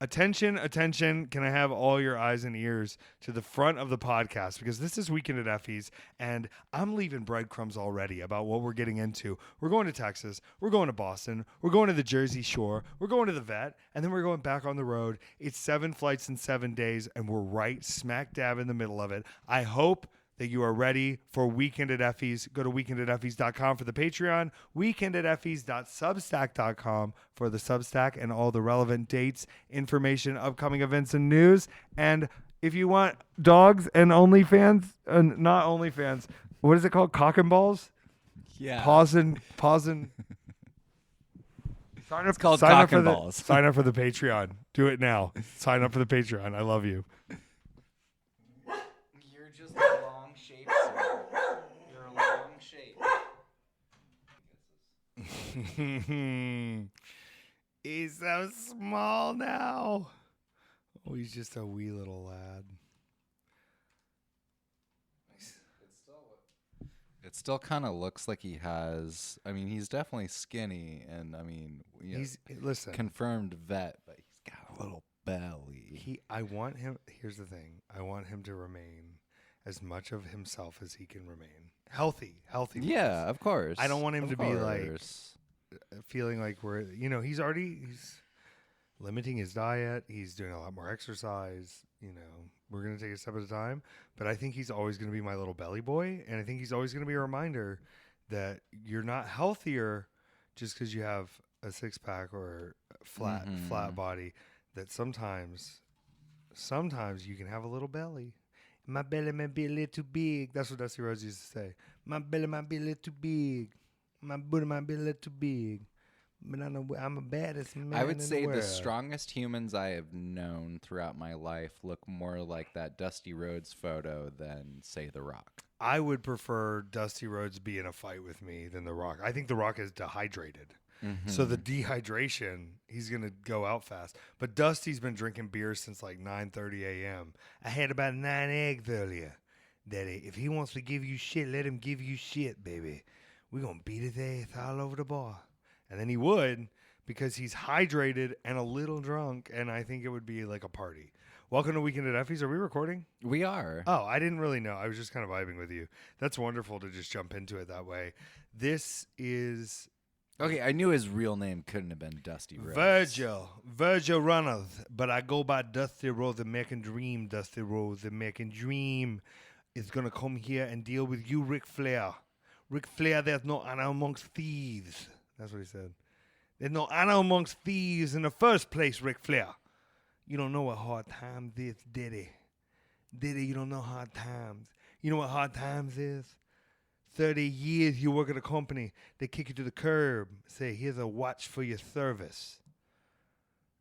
Attention, attention. Can I have all your eyes and ears to the front of the podcast? Because this is Weekend at Effy's, and I'm leaving breadcrumbs already about what we're getting into. We're going to Texas. We're going to Boston. We're going to the Jersey Shore. We're going to the vet. And then we're going back on the road. It's 7 flights in 7 days, and we're right smack dab in the middle of it. I hope that you are ready for Weekend at Effy's. Go to weekendateffys.com for the Patreon, weekendateffys.substack.com for the Substack and all the relevant dates, information, upcoming events, and news. And if you want dogs and OnlyFans, not OnlyFans, what is it called? Cock and balls? Yeah. Pausing. It's called cock and balls. Sign up for the Patreon. Do it now. Sign up for the Patreon. I love you. You're just a long shape, sir. You're a long shape. He's so small now. Oh, he's just a wee little lad. It still kind of looks like he has. I mean, he's definitely skinny, and I mean, He's listen. confirmed vet, but he's got a little belly. I want him. Here's the thing. I want him to remain as much of himself as he can remain. Healthy. Yeah, of course. I don't want him to be like feeling like he's limiting his diet. He's doing a lot more exercise. We're going to take a step at a time. But I think he's always going to be my little belly boy. And I think he's always going to be a reminder that you're not healthier just because you have a six pack or a flat body. That sometimes you can have a little belly. My belly might be a little too big. That's what Dusty Rhodes used to say. My belly might be a little too big. My booty might be a little too big. But I'm the baddest man I would say in the world. the strongest humans I have known throughout my life look more like that Dusty Rhodes photo than, say, The Rock. I would prefer Dusty Rhodes be in a fight with me than The Rock. I think The Rock is dehydrated. So the dehydration, he's going to go out fast. But Dusty's been drinking beer since like 9:30 a.m. I had about 9 eggs earlier. Daddy, if he wants to give you shit, let him give you shit, baby. We're going to beat his ass all over the bar. And then he would, because he's hydrated and a little drunk, and I think it would be like a party. Welcome to Weekend at Effy's. Are we recording? We are. Oh, I didn't really know. I was just kind of vibing with you. That's wonderful to just jump into it that way. This is... Okay, I knew his real name couldn't have been Dusty Rhodes. Virgil Runnels, but I go by Dusty Rhodes, the American Dream. Dusty Rhodes, the American Dream is going to come here and deal with you, Ric Flair. Ric Flair, there's no honor amongst thieves. That's what he said. There's no honor amongst thieves in the first place, Ric Flair. You don't know what hard times is, Diddy. Diddy, you don't know hard times. You know what hard times is? 30 years you work at a company, they kick you to the curb, say, here's a watch for your service.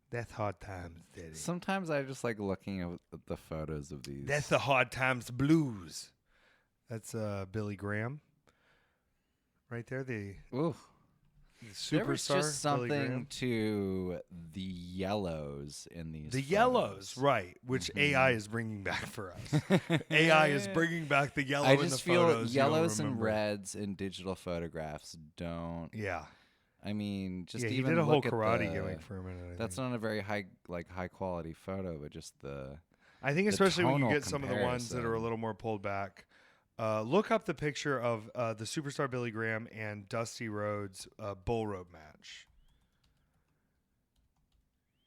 That's hard times, Daddy. Sometimes I just like looking at the photos of these. That's the hard times blues. That's Billy Graham. Right there, the superstar. There was just something Billy Graham. to the yellows in these The photos. yellows, right, which AI is bringing back for us. AI is bringing back the yellow I in the just feel photos. yellows and reds in digital photographs don't. Yeah. I mean, just he even did a whole look at karate gimmick for a minute. That's not a very high quality photo, but just I think especially when you tonal get some of the ones that are a little more pulled back. Look up the picture of the superstar Billy Graham and Dusty Rhodes bull rope match.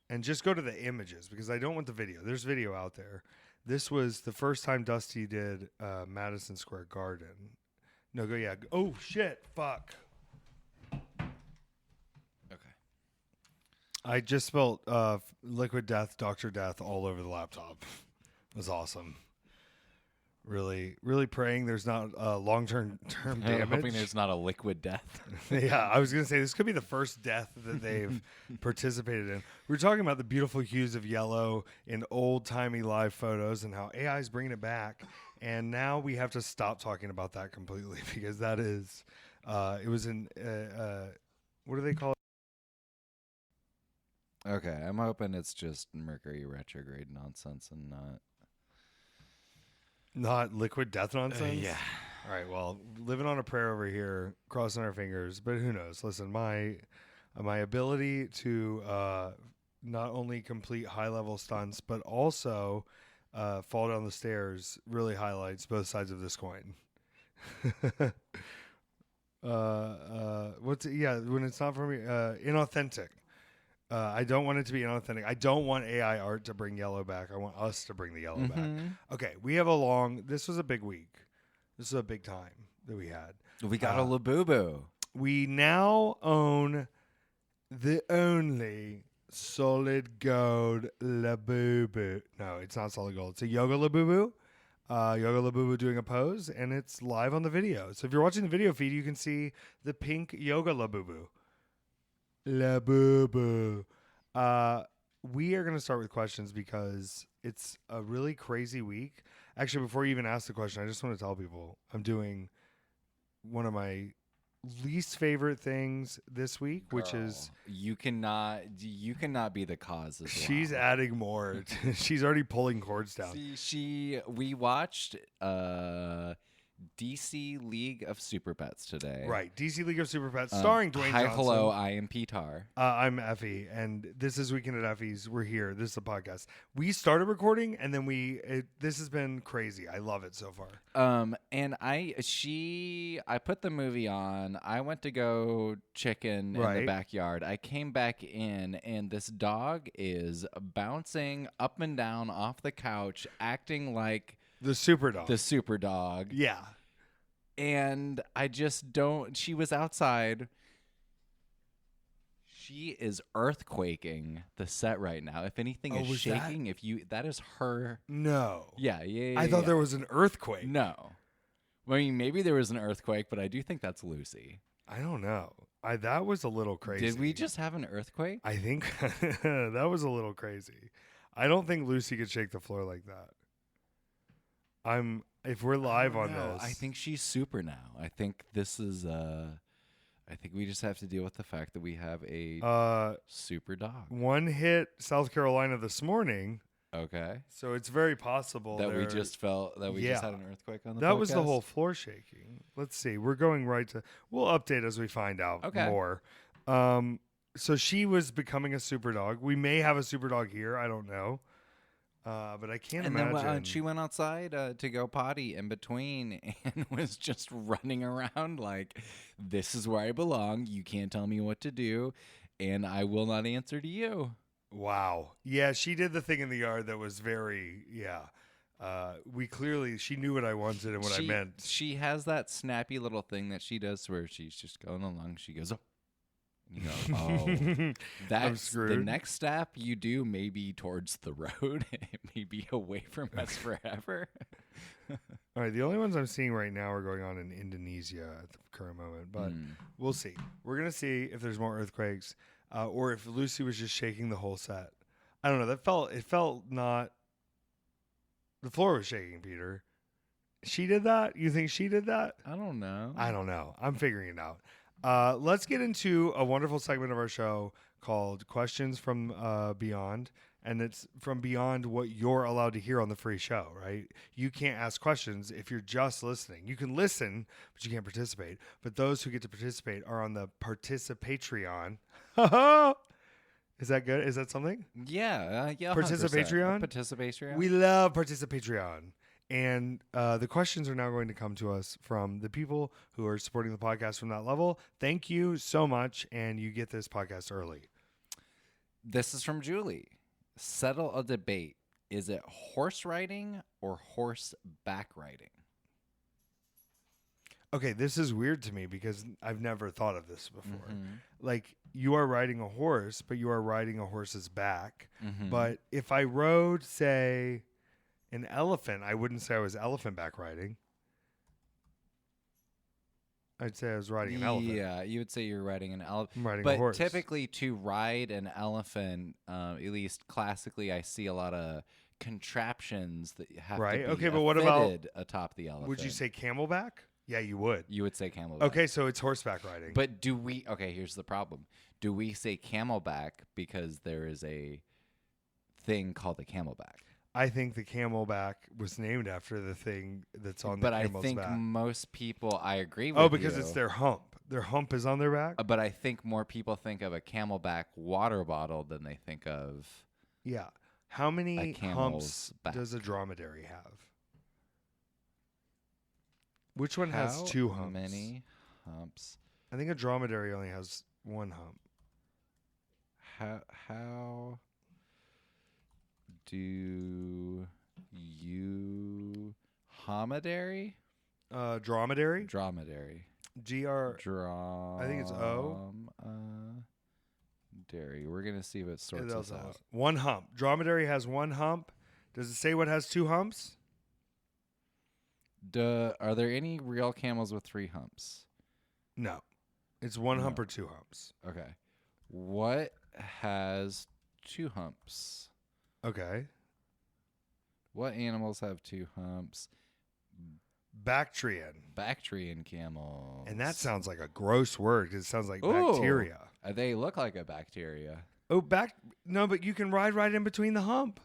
And just go to the images because I don't want the video. There's video out there. This was the first time Dusty did Madison Square Garden. No, go, yeah. Oh, shit. Fuck. Okay. I just spelled Liquid Death, Dr. Death all over the laptop. It was awesome. Really, really praying there's not long-term damage. I'm hoping there's not a liquid death. Yeah, I was going to say this could be the first death that they've participated in. We're talking about the beautiful hues of yellow in old-timey live photos and how AI is bringing it back. And now we have to stop talking about that completely because that is, it was in, what do they call it? Okay, I'm hoping it's just Mercury retrograde nonsense and Not liquid death nonsense? Yeah. All right, well, living on a prayer over here, crossing our fingers, but who knows? Listen, my ability to not only complete high-level stunts, but also fall down the stairs really highlights both sides of this coin. When it's not for me, inauthentic. I don't want it to be inauthentic. I don't want AI art to bring yellow back. I want us to bring the yellow back. Okay, we have this was a big week. This is a big time that we had. We got a Labubu. We now own the only solid gold Labubu. No, it's not solid gold. It's a Yoga Labubu. Yoga Labubu doing a pose, and it's live on the video. So if you're watching the video feed, you can see the pink Yoga Labubu. Labubu. We are going to start with questions because it's a really crazy week. Actually, before you even ask the question, I just want to tell people I'm doing one of my least favorite things this week, which is you cannot be the cause as well. She's adding more. She's already pulling cords down. We watched DC League of Super Pets today. Right, DC League of Super Pets, starring Dwayne Johnson. Hello, I am Petár. I'm Effy, and this is Weekend at Effys. We're here. This is the podcast. We started recording, and then this has been crazy. I love it so far. And I put the movie on. I went to go chicken in the backyard. I came back in, and this dog is bouncing up and down off the couch, acting like the super dog. The super dog. Yeah. And I just don't. She was outside. She is earthquaking the set right now. If anything is shaking, that is her. No. Yeah. I thought there was an earthquake. No. I mean, maybe there was an earthquake, but I do think that's Lucy. I don't know. That was a little crazy. Did we just have an earthquake? I think that was a little crazy. I don't think Lucy could shake the floor like that. If we're live on this, I think she's super now. I think this is I think we just have to deal with the fact that we have a super dog. One hit South Carolina this morning. Okay. So it's very possible that we just felt that we just had an earthquake on the podcast. That was the whole floor shaking. Let's see. We're going we'll update as we find out more. So she was becoming a super dog. We may have a super dog here. I don't know. But I can't imagine. Then she went outside to go potty in between and was just running around like, this is where I belong. You can't tell me what to do, and I will not answer to you. Wow. Yeah, she did the thing in the yard that was very, she knew what I wanted and what I meant. She has that snappy little thing that she does where she's just going along. She goes, oh. You go, oh, that's the next step you do, maybe towards the road. It may be away from us forever. All right, the only ones I'm seeing right now are going on in Indonesia at the current moment, but we'll see. We're going to see if there's more earthquakes or if Lucy was just shaking the whole set. I don't know. It felt not. The floor was shaking, Peter. She did that? You think she did that? I don't know. I'm figuring it out. Let's get into a wonderful segment of our show called Questions from Beyond. And it's from beyond what you're allowed to hear on the free show, right? You can't ask questions if you're just listening. You can listen, but you can't participate. But those who get to participate are on the Participatreon. Is that good? Is that something? Yeah. Participatreon? Participatreon. We love Participatreon. And the questions are now going to come to us from the people who are supporting the podcast from that level. Thank you so much, and you get this podcast early. This is from Julie. Settle a debate. Is it horse riding or horseback riding? Okay, this is weird to me because I've never thought of this before. Like, you are riding a horse, but you are riding a horse's back. But if I rode, say, an elephant, I wouldn't say I was elephant back riding. I'd say I was riding an elephant. Yeah, you would say you're riding an elephant. I'm riding a horse. But typically to ride an elephant, at least classically, I see a lot of contraptions that have to be okay, but what about atop the elephant. Would you say camelback? Yeah, you would. You would say camelback. Okay, so it's horseback riding. But here's the problem. Do we say camelback because there is a thing called a camelback? I think the camelback was named after the thing that's on the camel's back. But I think most people, I agree with you. Oh, because it's their hump. Their hump is on their back? But I think more people think of a camelback water bottle than they think of Yeah. How many camel's humps back. does a dromedary have? Which one has How 2 humps? many humps? I think a dromedary only has 1 hump. How do you homidary? Dromedary? Dromedary. GR. I think it's O. Dairy. We're gonna see if it sorts us out. 1 hump. Dromedary has 1 hump. Does it say what has 2 humps? Are there any real camels with 3 humps? No. It's 1 No. hump or 2 humps. Okay. What has 2 humps? Okay. What animals have 2 humps? Bactrian. Bactrian camels. And that sounds like a gross word 'cause it sounds like Ooh. bacteria. They look like a bacteria. Oh, no, but you can ride right in between the hump.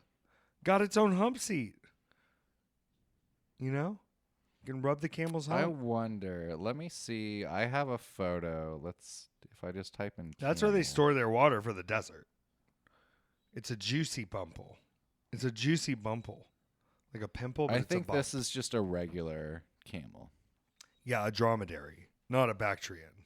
Got its own hump seat. You know? You can rub the camel's hump. I wonder. Let me see. I have a photo. If I just type in That's where they camel. store their water for the desert. It's a juicy bumple. It's a juicy bumple. Like a pimple, but I it's think a bump. this is just a regular camel. Yeah, a dromedary, not a Bactrian.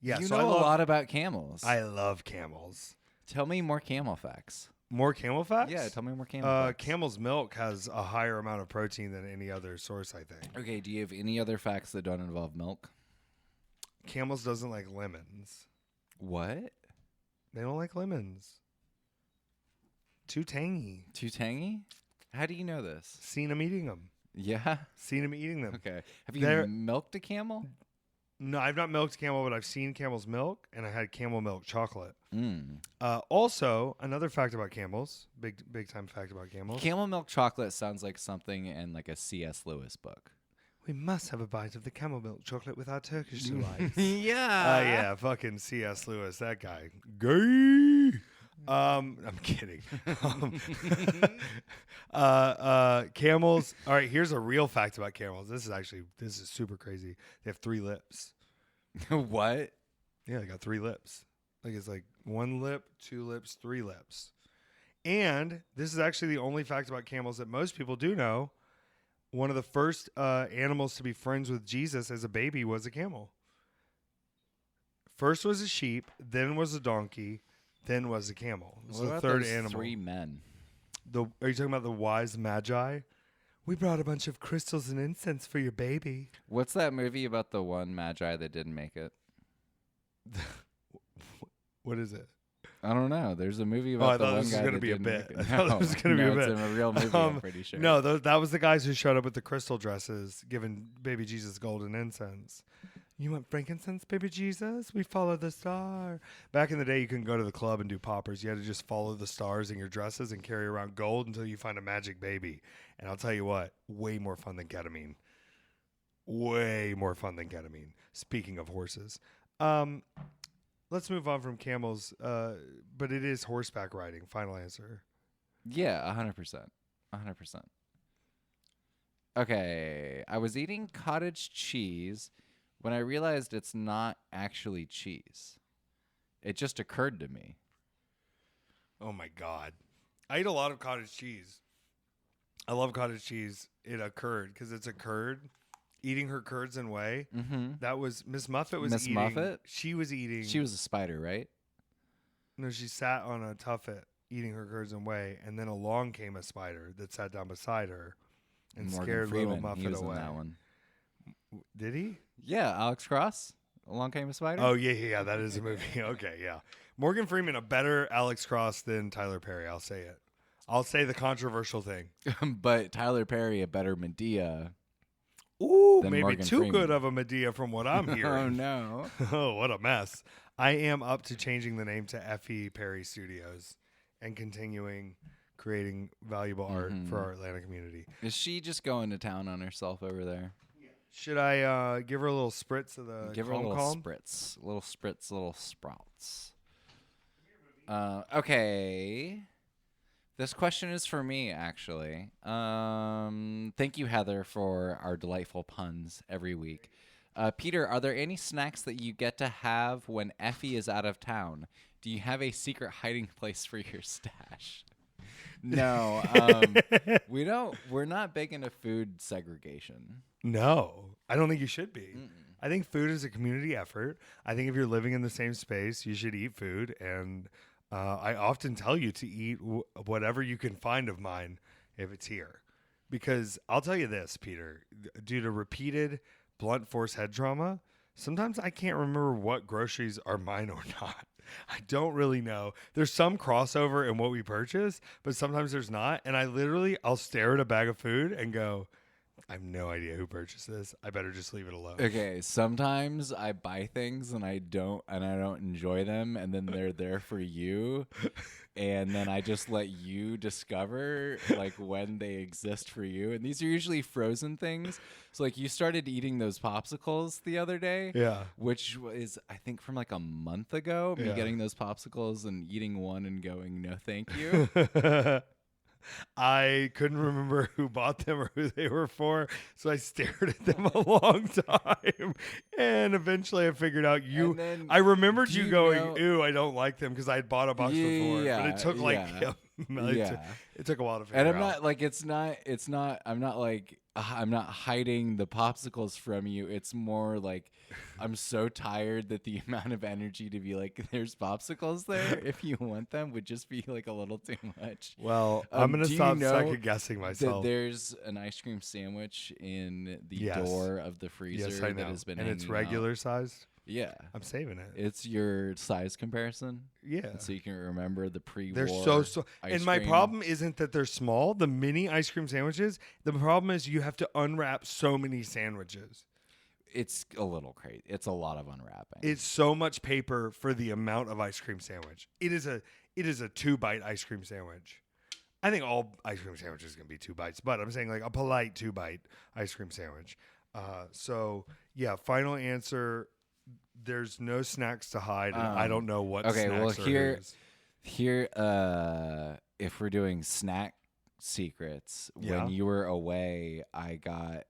Yeah, You so know a lot about camels. I love camels. Tell me more camel facts. More camel facts? Yeah, tell me more camel facts. Camel's milk has a higher amount of protein than any other source, I think. Okay, do you have any other facts that don't involve milk? Camels doesn't like lemons. What? They don't like lemons. Too tangy. Too tangy? How do you know this? Seen them eating them. Yeah? Seen them eating them. Okay. Have you They're- milked a camel? No, I've not milked camel, but I've seen camel's milk, and I had camel milk chocolate. Mm. Also, another fact about camels, big time fact about camels. Camel milk chocolate sounds like something in like a C.S. Lewis book. We must have a bite of the camel milk chocolate with our Turkish delights. Yeah. Yeah, fucking C.S. Lewis, that guy. Gay. I'm kidding. Camels. All right, here's a real fact about camels. This is super crazy. They have 3 lips. What? Yeah, they got 3 lips. Like it's like 1 lip, 2 lips, 3 lips. And this is actually the only fact about camels that most people do know. One of the first animals to be friends with Jesus as a baby was a camel. First was a sheep, then was a donkey, then was a camel. It was the third animal. 3 men. Are you talking about the wise magi? We brought a bunch of crystals and incense for your baby. What's that movie about the one magi that didn't make it? What is it? I don't know. There's a movie I about the thought one this was guy gonna that be a didn't bit. make it. I thought this was gonna be a bit. It's a real movie, I'm pretty sure. No, that was the guys who showed up with the crystal dresses, giving baby Jesus golden incense. You want frankincense, baby Jesus? We follow the star. Back in the day, you couldn't go to the club and do poppers. You had to just follow the stars in your dresses and carry around gold until you find a magic baby. And I'll tell you what, way more fun than ketamine. Way more fun than ketamine. Speaking of horses. Let's move on from camels, but it is horseback riding. Final answer. Yeah, 100%. 100%. Okay, I was eating cottage cheese when I realized it's not actually cheese. It just occurred to me. Oh, my God. I eat a lot of cottage cheese. I love cottage cheese. It occurred because it's a curd. Eating her curds and whey. Mm-hmm. That was Miss Muffet was Miss eating. Muffet? She was eating. She was a spider, right? No, she sat on a tuffet eating her curds and whey, and then along came a spider that sat down beside her and Morgan scared Freeman, little Muffet he was away. in that one. Did he? Yeah, Alex Cross. Along Came a Spider. Oh, yeah, that is a movie. Okay, yeah. Morgan Freeman, a better Alex Cross than Tyler Perry. I'll say it. I'll say the controversial thing. But Tyler Perry, a better Medea. Ooh, than maybe Morgan too Freeman. good of a Medea from what I'm hearing. Oh, no. Oh, what a mess. I am up to changing the name to Effy Perry Studios and continuing creating valuable art for our Atlanta community. Is she just going to town on herself over there? Should I give her a little spritz of the Give her a little calm? spritz. Little spritz, little sprouts. Okay. This question is for me, actually. Thank you, Heather, for our delightful puns every week. Peter, are there any snacks that you get to have when Effy is out of town? Do you have a secret hiding place for your stash? No, we don't. We're not big into food segregation. No, I don't think you should be. I think food is a community effort. I think if you're living in the same space, you should eat food. And I often tell you to eat whatever you can find of mine if it's here. Because I'll tell you this, Peter, due to repeated blunt force head trauma, sometimes I can't remember what groceries are mine or not. I don't really know. There's some crossover in what we purchase, but sometimes there's not. And I'll stare at a bag of food and go, I have no idea who purchased this. I better just leave it alone. Okay, sometimes I buy things and I don't enjoy them, and then they're there for you, and then I just let you discover like when they exist for you. And these are usually frozen things. So like you started eating those popsicles the other day, Yeah. which is I think from like a month ago. Me getting those popsicles and eating one and going no, thank you. I couldn't remember who bought them or who they were for, so I stared at them a long time, and eventually I figured out I remembered you going, "Ew, I don't like them," because I had bought a box before, but it took it took a while to figure out. And I'm not like I'm not hiding the popsicles from you. It's more like I'm so tired that the amount of energy to be like, there's popsicles there if you want them would just be like a little too much. Well, I'm going to stop second guessing myself. There's an ice cream sandwich in the door of the freezer that has been hanging and it's regular sized? Yeah. I'm saving it. It's your size comparison. Yeah. So you can remember the pre-war. They're so and my problem isn't that they're small, the mini ice cream sandwiches. The problem is you have to unwrap so many sandwiches. It's a little crazy. It's a lot of unwrapping. It's so much paper for the amount of ice cream sandwich. It is a 2-bite ice cream sandwich. I think all ice cream sandwiches can be 2 bites, but I'm saying like a polite 2-bite ice cream sandwich. So yeah, final answer. There's no snacks to hide, and I don't know what. Okay, snacks well here, if we're doing snack secrets, when you were away, I got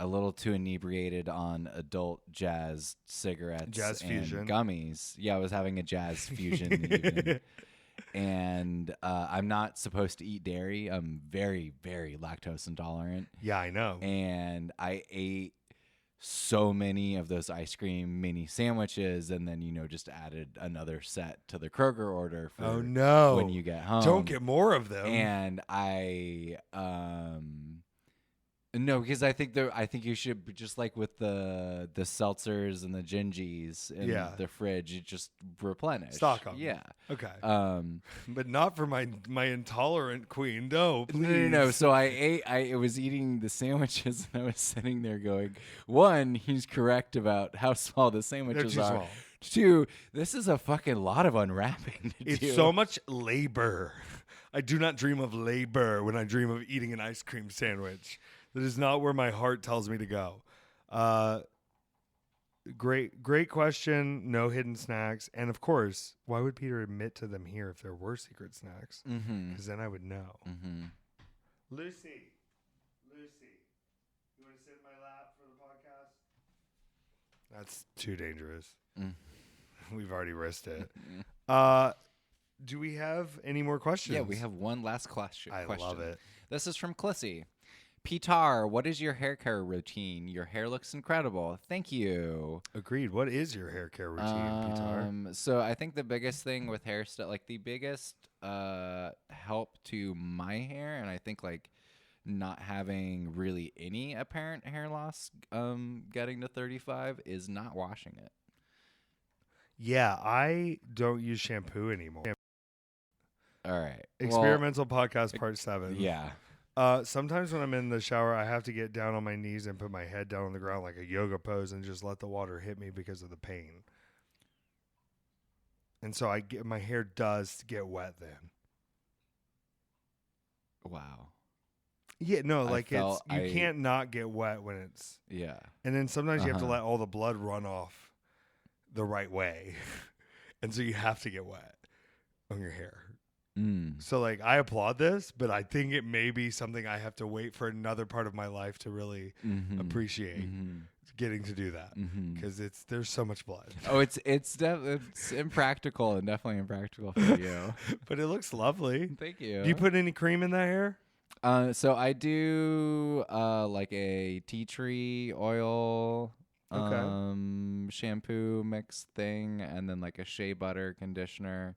a little too inebriated on adult jazz cigarettes, fusion gummies. Yeah, I was having a jazz fusion evening. And I'm not supposed to eat dairy. I'm very, very lactose intolerant. Yeah, I know. And I ate so many of those ice cream mini sandwiches, and then just added another set to the Kroger order for when you get home. Don't get more of them. And I no, because I think you should, just like with the seltzers and the gingies in the fridge, you just replenish. Stock them. Yeah. Okay. But not for my intolerant queen. No, please. No. So I was eating the sandwiches, and I was sitting there going, one, he's correct about how small the sandwiches They're too are. small. 2, this is a fucking lot of unwrapping to do. It's so much labor. I do not dream of labor when I dream of eating an ice cream sandwich. That is not where my heart tells me to go. Great question. No hidden snacks. And of course, why would Peter admit to them here if there were secret snacks? Because then I would know. Lucy, you want to sit in my lap for the podcast? That's too dangerous. We've already risked it. Do we have any more questions? Yeah, we have one last question. I love it. This is from Clissy. Petár, what is your hair care routine? Your hair looks incredible. Thank you. Agreed. What is your hair care routine, Petár? So I think the biggest thing with hairstyle, like the biggest help to my hair, and I think like not having really any apparent hair loss getting to 35 is not washing it. Yeah, I don't use shampoo anymore. All right. Experimental podcast part 7. Yeah. Sometimes when I'm in the shower, I have to get down on my knees and put my head down on the ground like a yoga pose and just let the water hit me because of the pain. And so my hair does get wet then. Wow. Yeah, no, you can't not get wet when it's... Yeah. And then sometimes you have to let all the blood run off the right way. And so you have to get wet on your hair. So like I applaud this, but I think it may be something I have to wait for another part of my life to really appreciate getting to do that because there's so much blood. Oh, it's impractical and definitely impractical for you. But it looks lovely. Thank you. Do you put any cream in that hair? So I do like a tea tree oil shampoo mix thing, and then like a shea butter conditioner,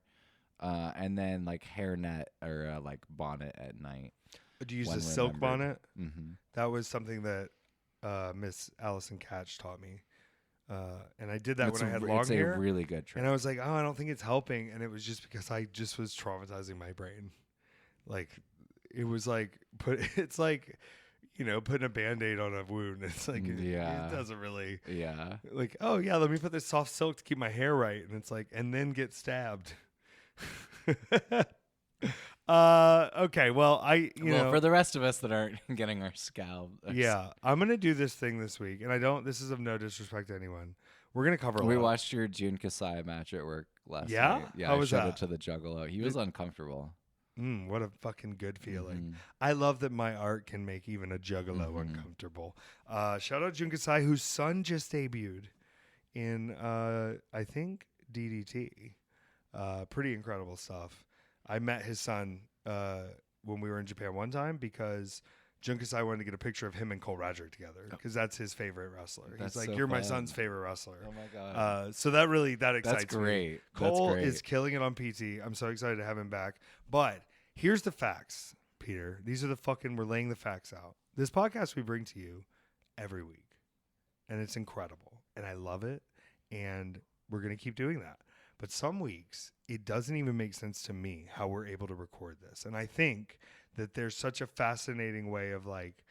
and then like hairnet or like bonnet at night. Do you use a silk bonnet? That was something that Miss Allison Catch taught me. And I did that when I had long hair. It's a really good trick. And I was like, oh, I don't think it's helping. And it was just because I just was traumatizing my brain. Like, it was like, it's like, you know, putting a Band-Aid on a wound. It's like, it doesn't really. Yeah. Like, oh, yeah, let me put this soft silk to keep my hair right. And it's like, and then get stabbed. Okay, well, you know, for the rest of us that aren't getting our scalp. Yeah, I'm going to do this thing this week. And this is of no disrespect to anyone. We're going to cover a lot. We watched your Jun Kasai match at work last night. Yeah, how was showed that? It to the Juggalo. He was uncomfortable. What a fucking good feeling. I love that my art can make even a Juggalo uncomfortable. Shout out Jun Kasai, whose son just debuted in, I think, DDT. Pretty incredible stuff. I met his son when we were in Japan one time because Jun Kasai wanted to get a picture of him and Cole Radrick together because that's his favorite wrestler. He's like, you're my son's favorite wrestler. Oh my God. So that excites that's great. me. Cole is killing it on PT. I'm so excited to have him back. But here's the facts, Peter. These are we're laying the facts out. This podcast we bring to you every week. And it's incredible. And I love it. And we're going to keep doing that. But some weeks, it doesn't even make sense to me how we're able to record this. And I think that there's such a fascinating way of like,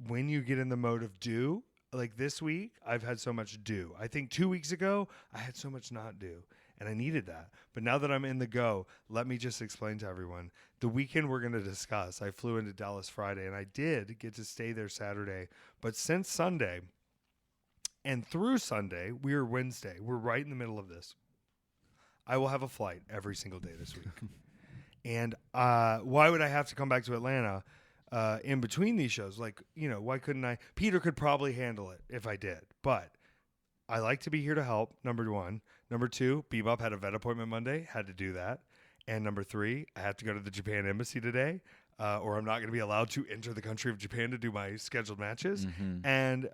when you get in the mode of do, like this week, I've had so much do. I think 2 weeks ago, I had so much not do. And I needed that. But now that I'm in the go, let me just explain to everyone. The weekend we're going to discuss, I flew into Dallas Friday, and I did get to stay there Saturday. But since Sunday and through Sunday, we're Wednesday. We're right in the middle of this. I will have a flight every single day this week. And why would I have to come back to Atlanta in between these shows? Like, you know, why couldn't I? Peter could probably handle it if I did. But I like to be here to help, number one. Number two, Bebop had a vet appointment Monday, had to do that. And number three, I have to go to the Japan embassy today. Or I'm not going to be allowed to enter the country of Japan to do my scheduled matches. And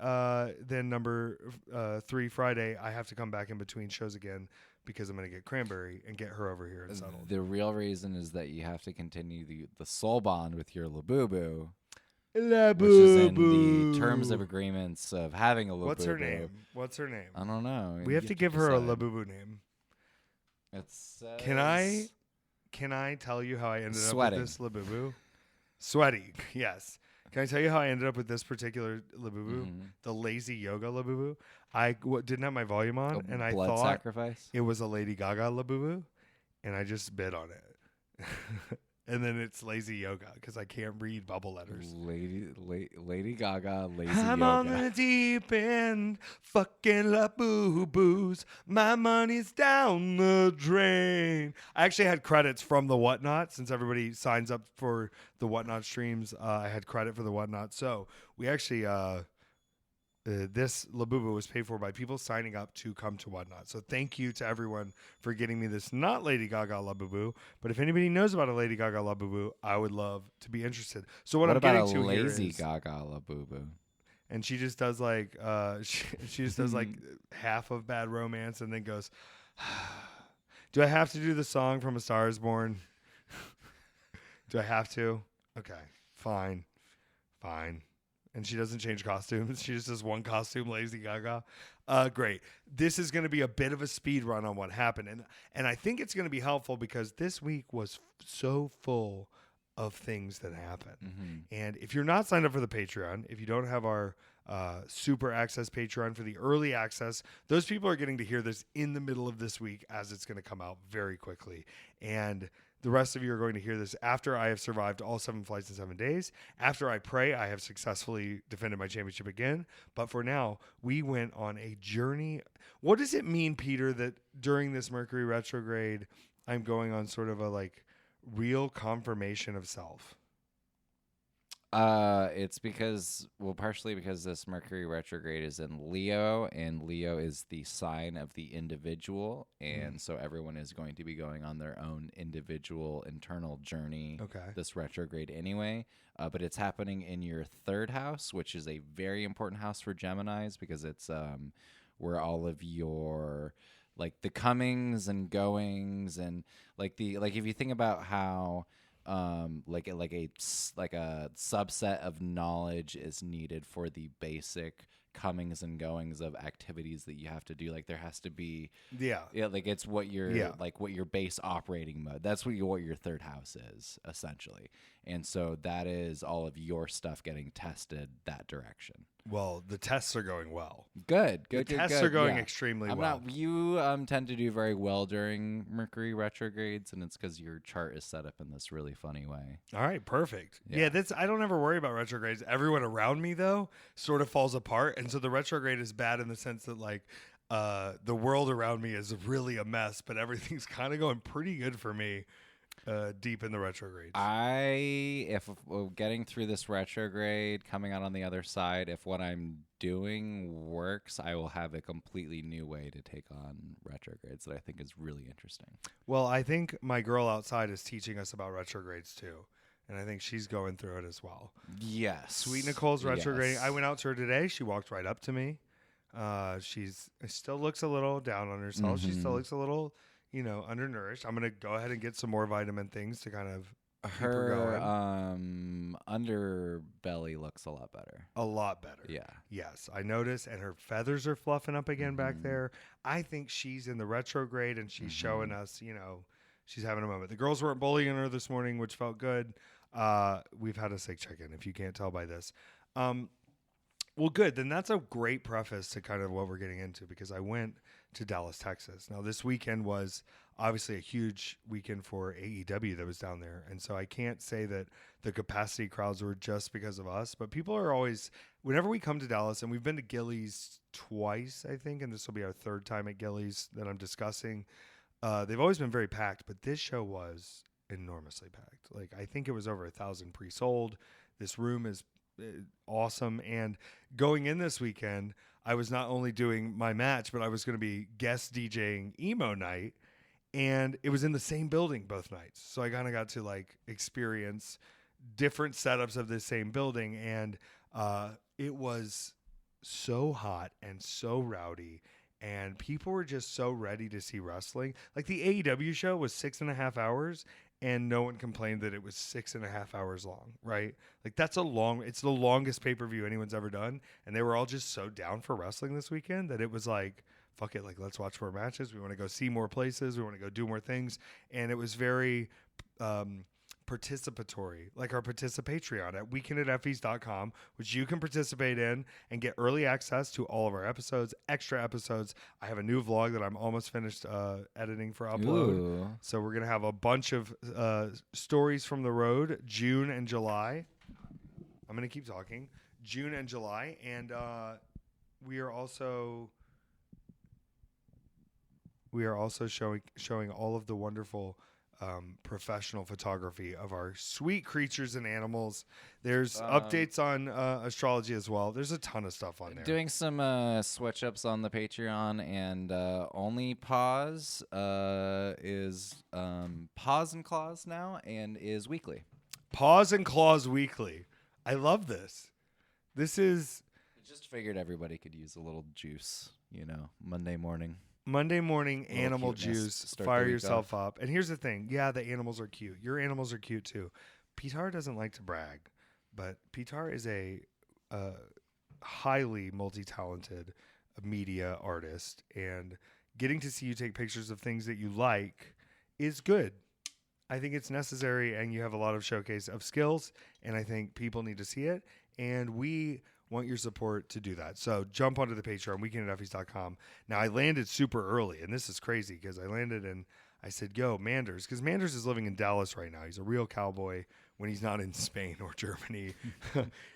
then number three, Friday, I have to come back in between shows again because I'm going to get Cranberry and get her over here and settled. The real reason is that you have to continue the soul bond with your Labubu. Which is in the terms of agreements of having a Labubu. What's her name? I don't know. We have to give her a Labubu name. Can I tell you how I ended up with this Labubu? Sweaty, yes. Can I tell you how I ended up with this particular Labubu? The lazy yoga Labubu. I didn't have my volume on, and I thought sacrifice? It was a Lady Gaga Labubu, and I just bid on it. And then it's lazy yoga because I can't read bubble letters. Lady Gaga, lazy I'm yoga. on the deep end, fucking Labubus. My money's down the drain. I actually had credits from the Whatnot since everybody signs up for the Whatnot streams. I had credit for the Whatnot, so we actually this Labubu was paid for by people signing up to come to Whatnot. So thank you to everyone for getting me this not Lady Gaga Labubu. But if anybody knows about a Lady Gaga Labubu, I would love to be interested. So what I'm getting to here is lazy Gaga Labubu. And she just does like she just does like half of Bad Romance and then goes, do I have to do the song from A Star Is Born? Do I have to? Okay, fine. And she doesn't change costumes. She just does one costume, Lazy Gaga. Great. This is going to be a bit of a speed run on what happened. And I think it's going to be helpful because this week was so full of things that happened. And if you're not signed up for the Patreon, if you don't have our super access Patreon for the early access, those people are getting to hear this in the middle of this week as it's going to come out very quickly. And the rest of you are going to hear this after I have survived all 7 flights in 7 days. After I pray, I have successfully defended my championship again. But for now, we went on a journey. What does it mean, Peter, that during this Mercury retrograde I'm going on sort of a like real confirmation of self? It's because, well, partially because this Mercury retrograde is in Leo, and Leo is the sign of the individual, and so everyone is going to be going on their own individual internal journey. Okay. This retrograde anyway, but it's happening in your third house, which is a very important house for Geminis because it's where all of your like the comings and goings and like if you think about how like a subset of knowledge is needed for the basic comings and goings of activities that you have to do. Like there has to be like it's what your like what your base operating mode. That's what your third house is essentially. And so that is all of your stuff getting tested that direction. Well, the tests are going well. Good. The tests are going extremely well. You tend to do very well during Mercury retrogrades, and it's because your chart is set up in this really funny way. All right, perfect. Yeah, I don't ever worry about retrogrades. Everyone around me, though, sort of falls apart, and so the retrograde is bad in the sense that, like, the world around me is really a mess, but everything's kind of going pretty good for me. Deep in the retrogrades. If getting through this retrograde, coming out on the other side, if what I'm doing works, I will have a completely new way to take on retrogrades that I think is really interesting. Well, I think my girl outside is teaching us about retrogrades too. And I think she's going through it as well. Yes. Sweet Nicole's retrograding. Yes. I went out to her today. She walked right up to me. She still looks a little down on herself. She still looks a little... undernourished. I'm going to go ahead and get some more vitamin things to kind of keep her going. Underbelly looks a lot better. A lot better. Yeah. Yes, I noticed. And her feathers are fluffing up again back there. I think she's in the retrograde and she's showing us, she's having a moment. The girls weren't bullying her this morning, which felt good. We've had a sick check-in, if you can't tell by this. Well, good. Then that's a great preface to kind of what we're getting into because I went to Dallas, Texas. Now, this weekend was obviously a huge weekend for AEW that was down there. And so I can't say that the capacity crowds were just because of us, but people are always, whenever we come to Dallas, and we've been to Gillies twice, I think, and this will be our third time at Gillies that I'm discussing. They've always been very packed, but this show was enormously packed. Like, I think it was over 1,000 pre-sold. This room is awesome. And going in this weekend, I was not only doing my match, but I was going to be guest DJing emo night, and it was in the same building both nights. So I kind of got to like experience different setups of this same building, and it was so hot and so rowdy, and people were just so ready to see wrestling. Like the AEW show was 6.5 hours, and no one complained that it was 6.5 hours long, right? Like it's the longest pay-per-view anyone's ever done. And they were all just so down for wrestling this weekend that it was like, fuck it. Like, let's watch more matches. We want to go see more places. We want to go do more things. And it was very, participatory, like our Participatreon at weekendateffys.com, which you can participate in and get early access to all of our episodes, extra episodes. I have a new vlog that I'm almost finished editing for upload. Ooh. So we're going to have a bunch of stories from the road, June and July. I'm going to keep talking. June and July. And we are also showing all of the wonderful professional photography of our sweet creatures and animals. There's updates on astrology as well. There's a ton of stuff on there. Doing some switch ups on the Patreon, and only Pause is Pause and Claws now and is weekly. Pause and Claws weekly. I love this. This is... I just figured everybody could use a little juice, Monday morning animal juice, fire yourself up. And here's the thing. Yeah, the animals are cute. Your animals are cute too. Petár doesn't like to brag, but Petár is a highly multi-talented media artist, and getting to see you take pictures of things that you like is good. I think it's necessary, and you have a lot of showcase of skills, and I think people need to see it, and we want your support to do that. So jump onto the Patreon, weekendateffys.com. Now, I landed super early, and this is crazy because I landed and I said, yo, Manders, because Manders is living in Dallas right now. He's a real cowboy when he's not in Spain or Germany,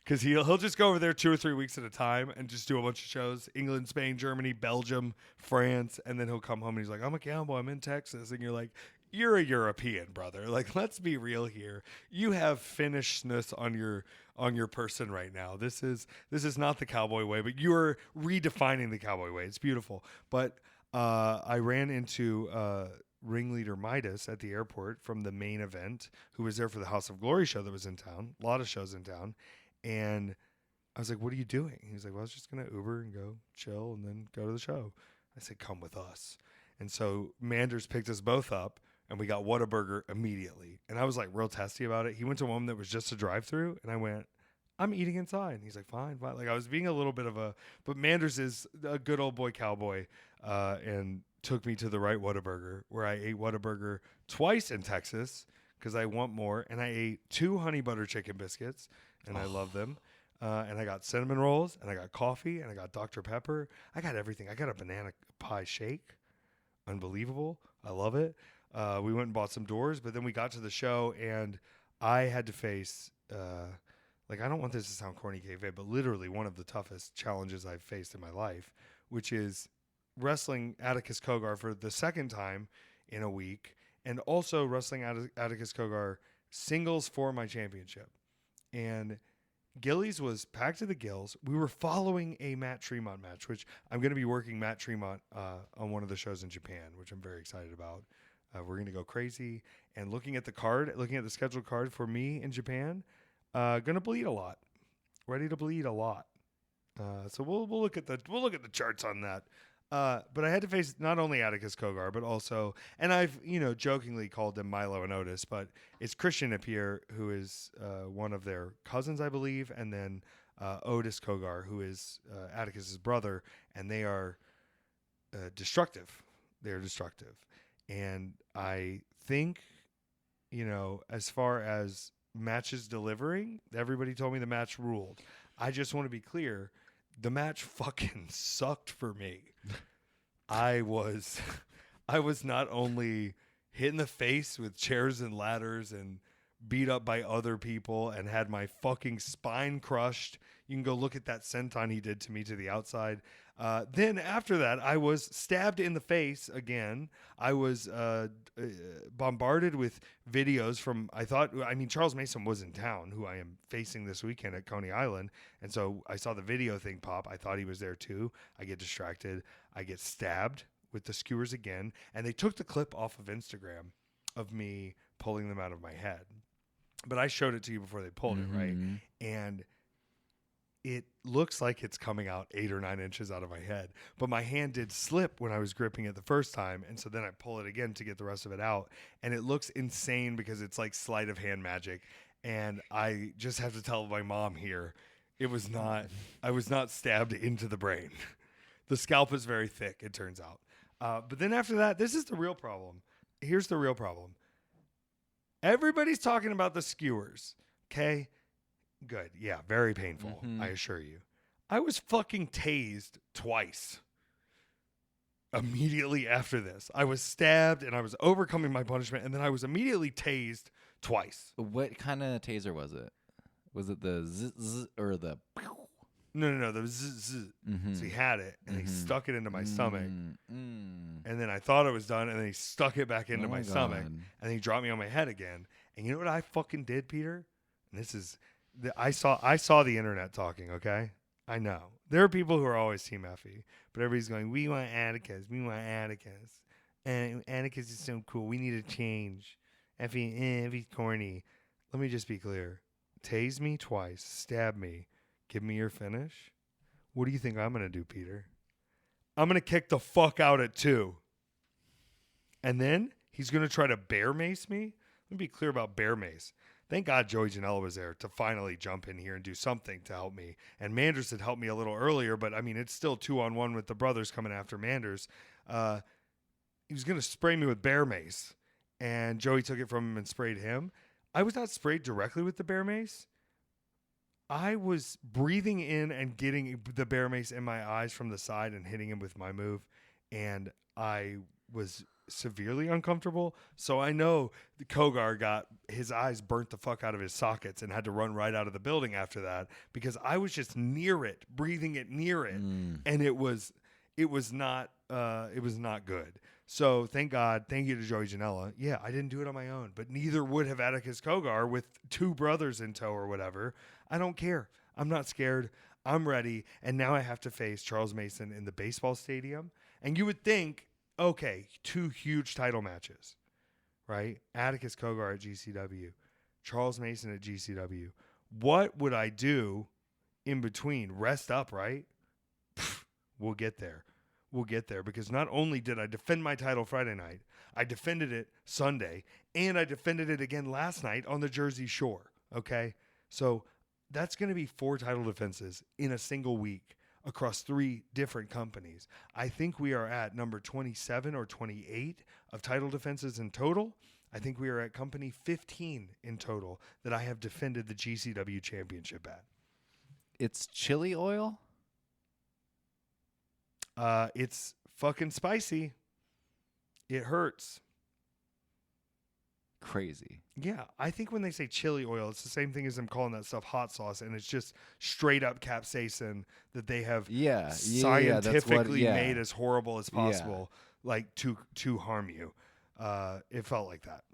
because he'll just go over there 2 or 3 weeks at a time and just do a bunch of shows, England, Spain, Germany, Belgium, France, and then he'll come home and he's like, I'm a cowboy, I'm in Texas. And you're like, you're a European, brother. Like, let's be real here. You have Finnishness on your person right now. This is not the cowboy way, but you're redefining the cowboy way. It's beautiful. But I ran into ringleader Midas at the airport from the main event, who was there for the House of Glory show that was in town. A lot of shows in town. And I was like, what are you doing? He was like, well, I was just going to Uber and go chill and then go to the show. I said, come with us. And so Manders picked us both up, and we got Whataburger immediately. And I was like real testy about it. He went to one that was just a drive-through, and I went, I'm eating inside. And he's like, fine. Like, I was being a little bit of but Manders is a good old boy cowboy, and took me to the right Whataburger, where I ate Whataburger twice in Texas because I want more. And I ate 2 honey butter chicken biscuits, and I love them. And I got cinnamon rolls, and I got coffee, and I got Dr. Pepper. I got everything. I got a banana pie shake. Unbelievable. I love it. We went and bought some doors, but then we got to the show, and I had to face, I don't want this to sound corny, kayfabe, but literally one of the toughest challenges I've faced in my life, which is wrestling Atticus Cogar for the second time in a week, and also wrestling Atticus Cogar singles for my championship. And Gillies was packed to the gills. We were following a Matt Tremont match, which I'm going to be working Matt Tremont on one of the shows in Japan, which I'm very excited about. We're going to go crazy. And looking at the scheduled card for me in Japan, going to bleed a lot. Ready to bleed a lot. So we'll look at the charts on that. But I had to face not only Atticus Cogar, but also, and I've, jokingly called him Milo and Otis, but it's Christian Napier, who is one of their cousins, I believe, and then Otis Cogar, who is Atticus's brother, and they are destructive. They're destructive. And I think, as far as matches delivering, everybody told me the match ruled. I just want to be clear. The match fucking sucked for me. I was not only hit in the face with chairs and ladders and beat up by other people and had my fucking spine crushed. You can go look at that senton he did to me to the outside. Then after that, I was stabbed in the face again. I was bombarded with videos from, Charles Mason was in town, who I am facing this weekend at Coney Island. And so I saw the video thing pop. I thought he was there too. I get distracted. I get stabbed with the skewers again. And they took the clip off of Instagram of me pulling them out of my head. But I showed it to you before they pulled it, right? And it looks like it's coming out 8 or 9 inches out of my head. But my hand did slip when I was gripping it the first time. And so then I pull it again to get the rest of it out. And it looks insane because it's like sleight of hand magic. And I just have to tell my mom here, I was not stabbed into the brain. The scalp is very thick, it turns out. But then after that, this is the real problem. Here's the real problem. Everybody's talking about the skewers, okay? Good. Yeah, very painful, I assure you. I was fucking tased twice. Immediately after this. I was stabbed and I was overcoming my punishment, and then I was immediately tased twice. What kind of taser was it? Was it the zzz or the... No, the zzz. So he had it, and he stuck it into my stomach. And then I thought it was done, and then he stuck it back into my stomach. And then he dropped me on my head again. And you know what I fucking did, Peter? And this is... I saw the internet talking, okay? I know. There are people who are always Team Effy, but everybody's going, we want Atticus. We want Atticus. And Atticus is so cool. We need a change. Effy's corny. Let me just be clear. Tase me twice. Stab me. Give me your finish. What do you think I'm going to do, Peter? I'm going to kick the fuck out at 2. And then he's going to try to bear mace me. Let me be clear about bear mace. Thank God Joey Janela was there to finally jump in here and do something to help me. And Manders had helped me a little earlier, but I mean, it's still 2-on-1 with the brothers coming after Manders. He was going to spray me with bear mace, and Joey took it from him and sprayed him. I was not sprayed directly with the bear mace. I was breathing in and getting the bear mace in my eyes from the side and hitting him with my move, and I was severely uncomfortable. So I know the Cogar got his eyes burnt the fuck out of his sockets and had to run right out of the building after that because I was just near it, breathing it near it, and it was not good. So thank God, thank you to Joey Janela. Yeah, I didn't do it on my own, but neither would have Atticus Kogar with 2 brothers in tow or whatever. I don't care. I'm not scared. I'm ready. And now I have to face Charles Mason in the baseball stadium. And you would think, okay, 2 huge title matches, right? Atticus Kogar at GCW, Charles Mason at GCW. What would I do in between? Rest up, right? We'll get there. We'll get there, because not only did I defend my title Friday night, I defended it Sunday, and I defended it again last night on the Jersey Shore. Okay? So that's going to be 4 title defenses in a single week across 3 different companies. I think we are at number 27 or 28 of title defenses in total. I think we are at company 15 in total that I have defended the GCW championship at. It's chili oil? It's fucking spicy. It hurts. Crazy. Yeah, I think when they say chili oil, it's the same thing as them calling that stuff hot sauce, and it's just straight up capsaicin that they have scientifically made as horrible as possible, like to harm you. It felt like that.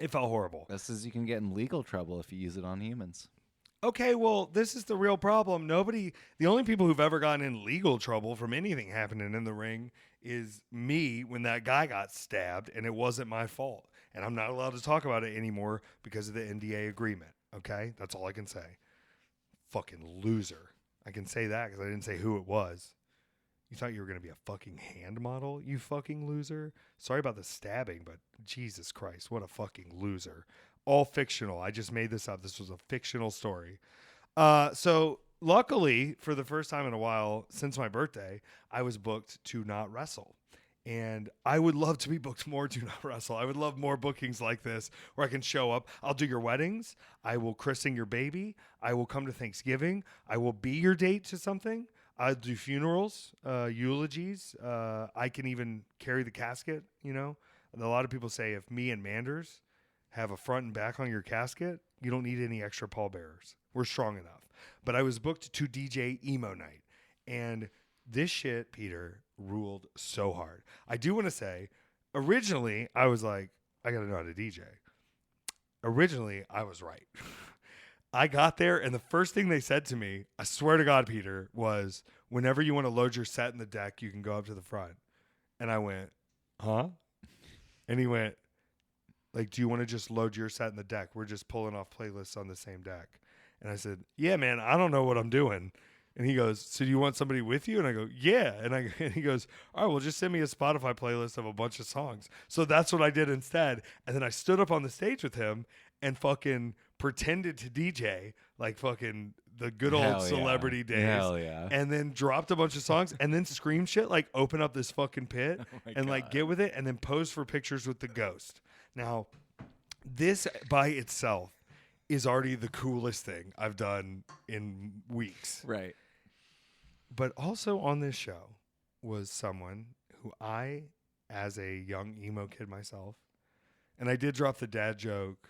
It felt horrible. This is, you can get in legal trouble if you use it on humans. Okay, well, this is the real problem. The only people who've ever gotten in legal trouble from anything happening in the ring is me when that guy got stabbed, and it wasn't my fault. And I'm not allowed to talk about it anymore because of the NDA agreement. Okay? That's all I can say. Fucking loser. I can say that because I didn't say who it was. You thought you were going to be a fucking hand model, you fucking loser? Sorry about the stabbing, but Jesus Christ, what a fucking loser. All fictional. I just made this up. This was a fictional story. So luckily, for the first time in a while since my birthday, I was booked to not wrestle. And I would love to be booked more to not wrestle. I would love more bookings like this where I can show up. I'll do your weddings. I will christen your baby. I will come to Thanksgiving. I will be your date to something. I'll do funerals, eulogies. I can even carry the casket, you know. And a lot of people say if me and Manders have a front and back on your casket, you don't need any extra pallbearers. We're strong enough. But I was booked to DJ emo night. And this shit, Peter, ruled so hard. I do want to say, originally, I was like, I got to know how to DJ. Originally, I was right. I got there, and the first thing they said to me, I swear to God, Peter, was, whenever you want to load your set in the deck, you can go up to the front. And I went, huh? And he went, like, do you want to just load your set in the deck? We're just pulling off playlists on the same deck. And I said, yeah, man, I don't know what I'm doing. And he goes, so do you want somebody with you? And I go, yeah. And he goes, all right, well, just send me a Spotify playlist of a bunch of songs. So that's what I did instead. And then I stood up on the stage with him and fucking pretended to DJ like fucking the good old celebrity days. Hell yeah. And then dropped a bunch of songs and then scream shit like open up this fucking pit and like get with it and then pose for pictures with the ghost. Now, this by itself is already the coolest thing I've done in weeks. Right. But also on this show was someone who I, as a young emo kid myself, and I did drop the dad joke,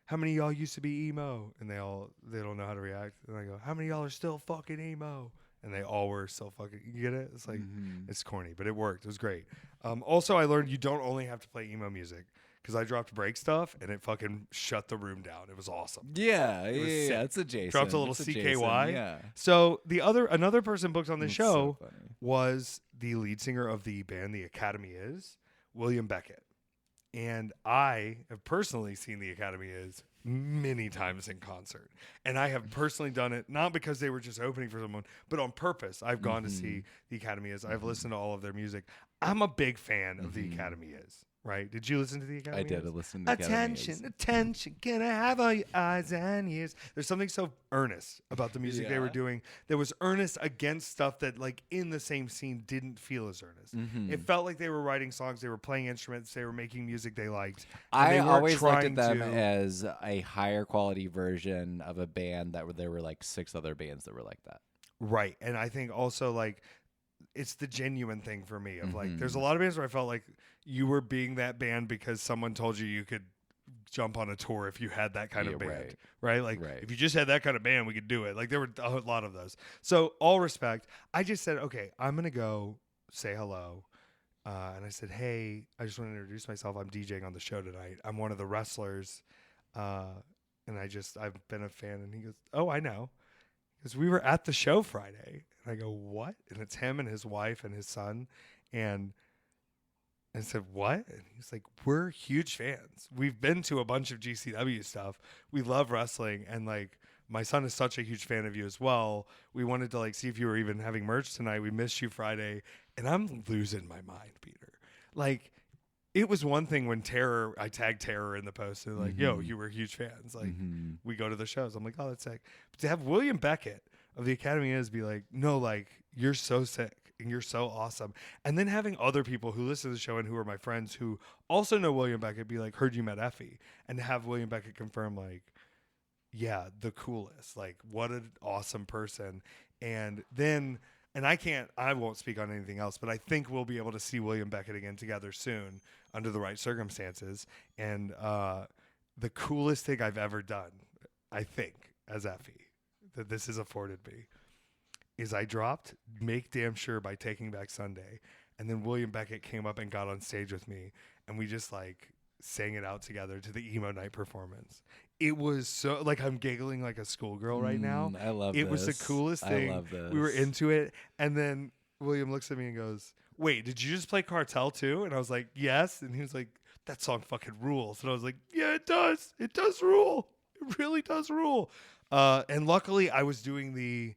how many of y'all used to be emo? And they don't know how to react. And I go, how many of y'all are still fucking emo? And they all were still fucking, you get it? It's like, It's corny, but it worked. It was great. Also, I learned you don't only have to play emo music. Because I dropped break stuff and it fucking shut the room down. It was awesome. Yeah, it's a Jason. Dropped a little CKY. Yeah. So another person booked on the show was the lead singer of the band The Academy Is, William Beckett. And I have personally seen The Academy Is many times in concert. And I have personally done it, not because they were just opening for someone, but on purpose. I've gone to see The Academy Is. I've listened to all of their music. I'm a big fan of The Academy Is. Right? Did you listen to The Academy? I did. I listened to The Attention, attention, can I have all your eyes and ears? There's something so earnest about the music they were doing that was earnest against stuff that, like, in the same scene didn't feel as earnest. It felt like they were writing songs, they were playing instruments, they were making music they liked. I always looked at them as a higher quality version of a band there were like 6 other bands that were like that. Right. And I think also, like, it's the genuine thing for me of like, there's a lot of bands where I felt like you were being that band because someone told you could jump on a tour if you had that kind of band, right? Like if you just had that kind of band, we could do it. Like there were a lot of those. So all respect, I just said, okay, I'm going to go say hello. And I said, hey, I just want to introduce myself. I'm DJing on the show tonight. I'm one of the wrestlers. And I've been a fan. And he goes, oh, I know. Because we were at the show Friday. And I go, what? And it's him and his wife and his son. And I said, what? And he's like, we're huge fans. We've been to a bunch of GCW stuff. We love wrestling. And like, my son is such a huge fan of you as well. We wanted to like see if you were even having merch tonight. We missed you Friday. And I'm losing my mind, Peter. Like, it was one thing when I tagged Terror in the post and like, yo, you were huge fans. Like, we go to the shows. I'm like, oh, that's sick. But to have William Beckett of the Academy is be like, no, like, you're so sick and you're so awesome. And then having other people who listen to the show and who are my friends who also know William Beckett be like, heard you met Effy. And to have William Beckett confirm like, yeah, the coolest. Like, what an awesome person. And then... And I won't speak on anything else, but I think we'll be able to see William Beckett again together soon under the right circumstances. And the coolest thing I've ever done, I think, as Effy, that this has afforded me, is I dropped Make Damn Sure by Taking Back Sunday. And then William Beckett came up and got on stage with me. And we just like sang it out together to the emo night performance. It was so like I'm giggling like a schoolgirl right now. I love it. It was the coolest thing. I love this. We were into it, and then William looks at me and goes, "Wait, did you just play Cartel too?" And I was like, "Yes." And he was like, "That song fucking rules." And I was like, "Yeah, it does. It does rule. It really does rule." And luckily, I was doing the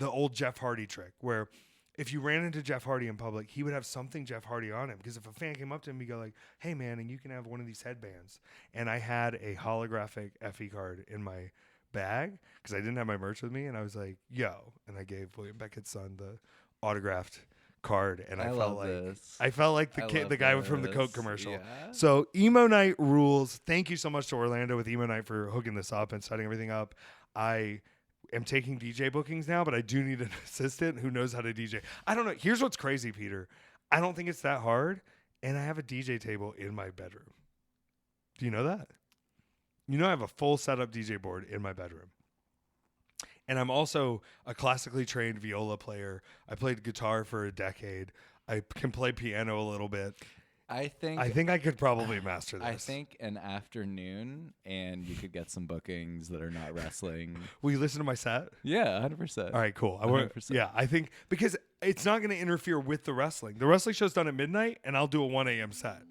old Jeff Hardy trick where, if you ran into Jeff Hardy in public, he would have something Jeff Hardy on him. Because if a fan came up to him, he'd go like, hey, man, and you can have one of these headbands. And I had a holographic Effy card in my bag because I didn't have my merch with me. And I was like, yo. And I gave William Beckett's son the autographed card. And I felt like the guy from the Coke commercial. Yeah. So Emo Night rules. Thank you so much to Orlando with Emo Night for hooking this up and setting everything up. I am taking DJ bookings now, but I do need an assistant who knows how to DJ. I don't know. Here's what's crazy, Peter. I don't think it's that hard, and I have a DJ table in my bedroom. Do you know that? You know I have a full setup DJ board in my bedroom. And I'm also a classically trained viola player. I played guitar for a decade. I can play piano a little bit. I think I could probably master this. I think an afternoon, and you could get some bookings that are not wrestling. Will you listen to my set? Yeah, 100%. All right, cool. 100%. Yeah, I think because it's not going to interfere with the wrestling. The wrestling show's done at midnight, and I'll do a 1 a.m. set.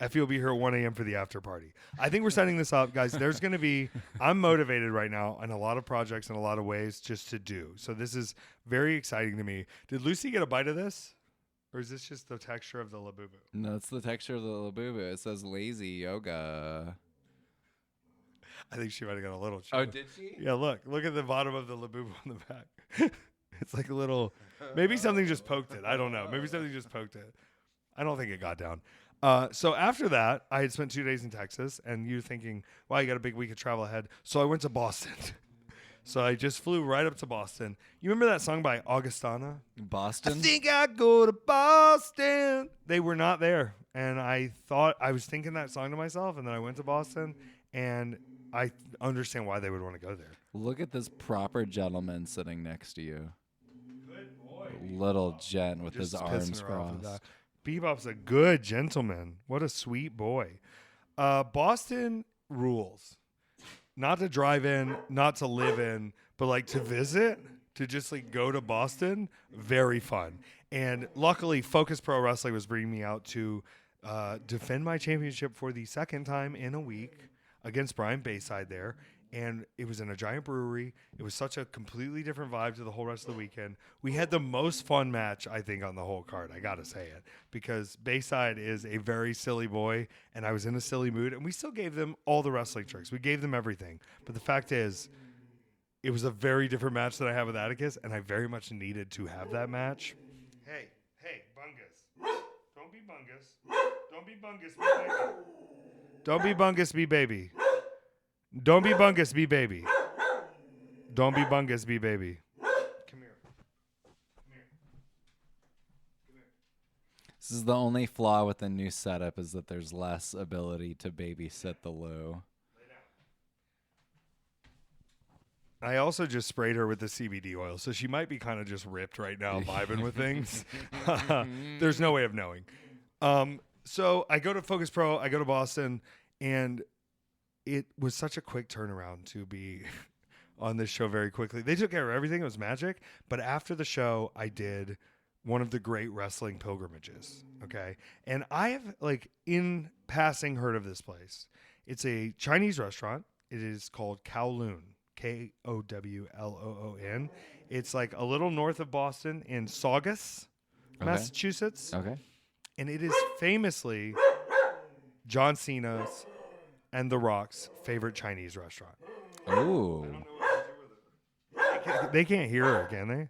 Effy will be here at 1 a.m. for the after party. I think we're setting this up, guys. There's going to be, I'm motivated right now on a lot of projects in a lot of ways just to do. So this is very exciting to me. Did Lucy get a bite of this? Or is this just the texture of the Labubu? No, it's the texture of the Labubu. It says lazy yoga. I think she might have got a little chew. Oh, did she? Yeah, look at the bottom of the Labubu on the back. It's like a little, maybe something just poked it. I don't know. Maybe something just poked it. I don't think it got down. So after that, I had spent 2 days in Texas, and you're thinking, wow, you got a big week of travel ahead. So I went to Boston. So I just flew right up to Boston. You remember that song by Augustana? Boston? I think I go to Boston. They were not there. And I was thinking that song to myself, and then I went to Boston, and I understand why they would want to go there. Look at this proper gentleman sitting next to you. Good boy. Little gent with his arms crossed. Bebop's a good gentleman. What a sweet boy. Boston rules. Not to drive in, not to live in, but like to visit, to just like go to Boston, very fun. And luckily, Focus Pro Wrestling was bringing me out to defend my championship for the second time in a week against Brian Bayside there. And it was in a giant brewery. It was such a completely different vibe to the whole rest of the weekend. We had the most fun match, I think, on the whole card. I got to say it. Because Bayside is a very silly boy, and I was in a silly mood. And we still gave them all the wrestling tricks. We gave them everything. But the fact is, it was a very different match than I have with Atticus, and I very much needed to have that match. Hey, Bungus. Don't be Bungus. Don't be Bungus, be baby. Don't be Bungus, be baby. Don't be Bungus, be baby. Don't be Bungus, be baby. Come here. This is the only flaw with the new setup is that there's less ability to babysit the Lou. I also just sprayed her with the CBD oil, so she might be kind of just ripped right now, vibing with things. There's no way of knowing. So I go to Focus Pro, I go to Boston, and it was such a quick turnaround to be on this show very quickly. They took care of everything. It was magic. But after the show, I did one of the great wrestling pilgrimages. Okay. And I have, like, in passing heard of this place. It's a Chinese restaurant. It is called Kowloon. Kowloon. It's like a little north of Boston in Saugus, Massachusetts. Okay. And it is famously John Cena's and The Rock's favorite Chinese restaurant. Ooh. They can't hear her, can they?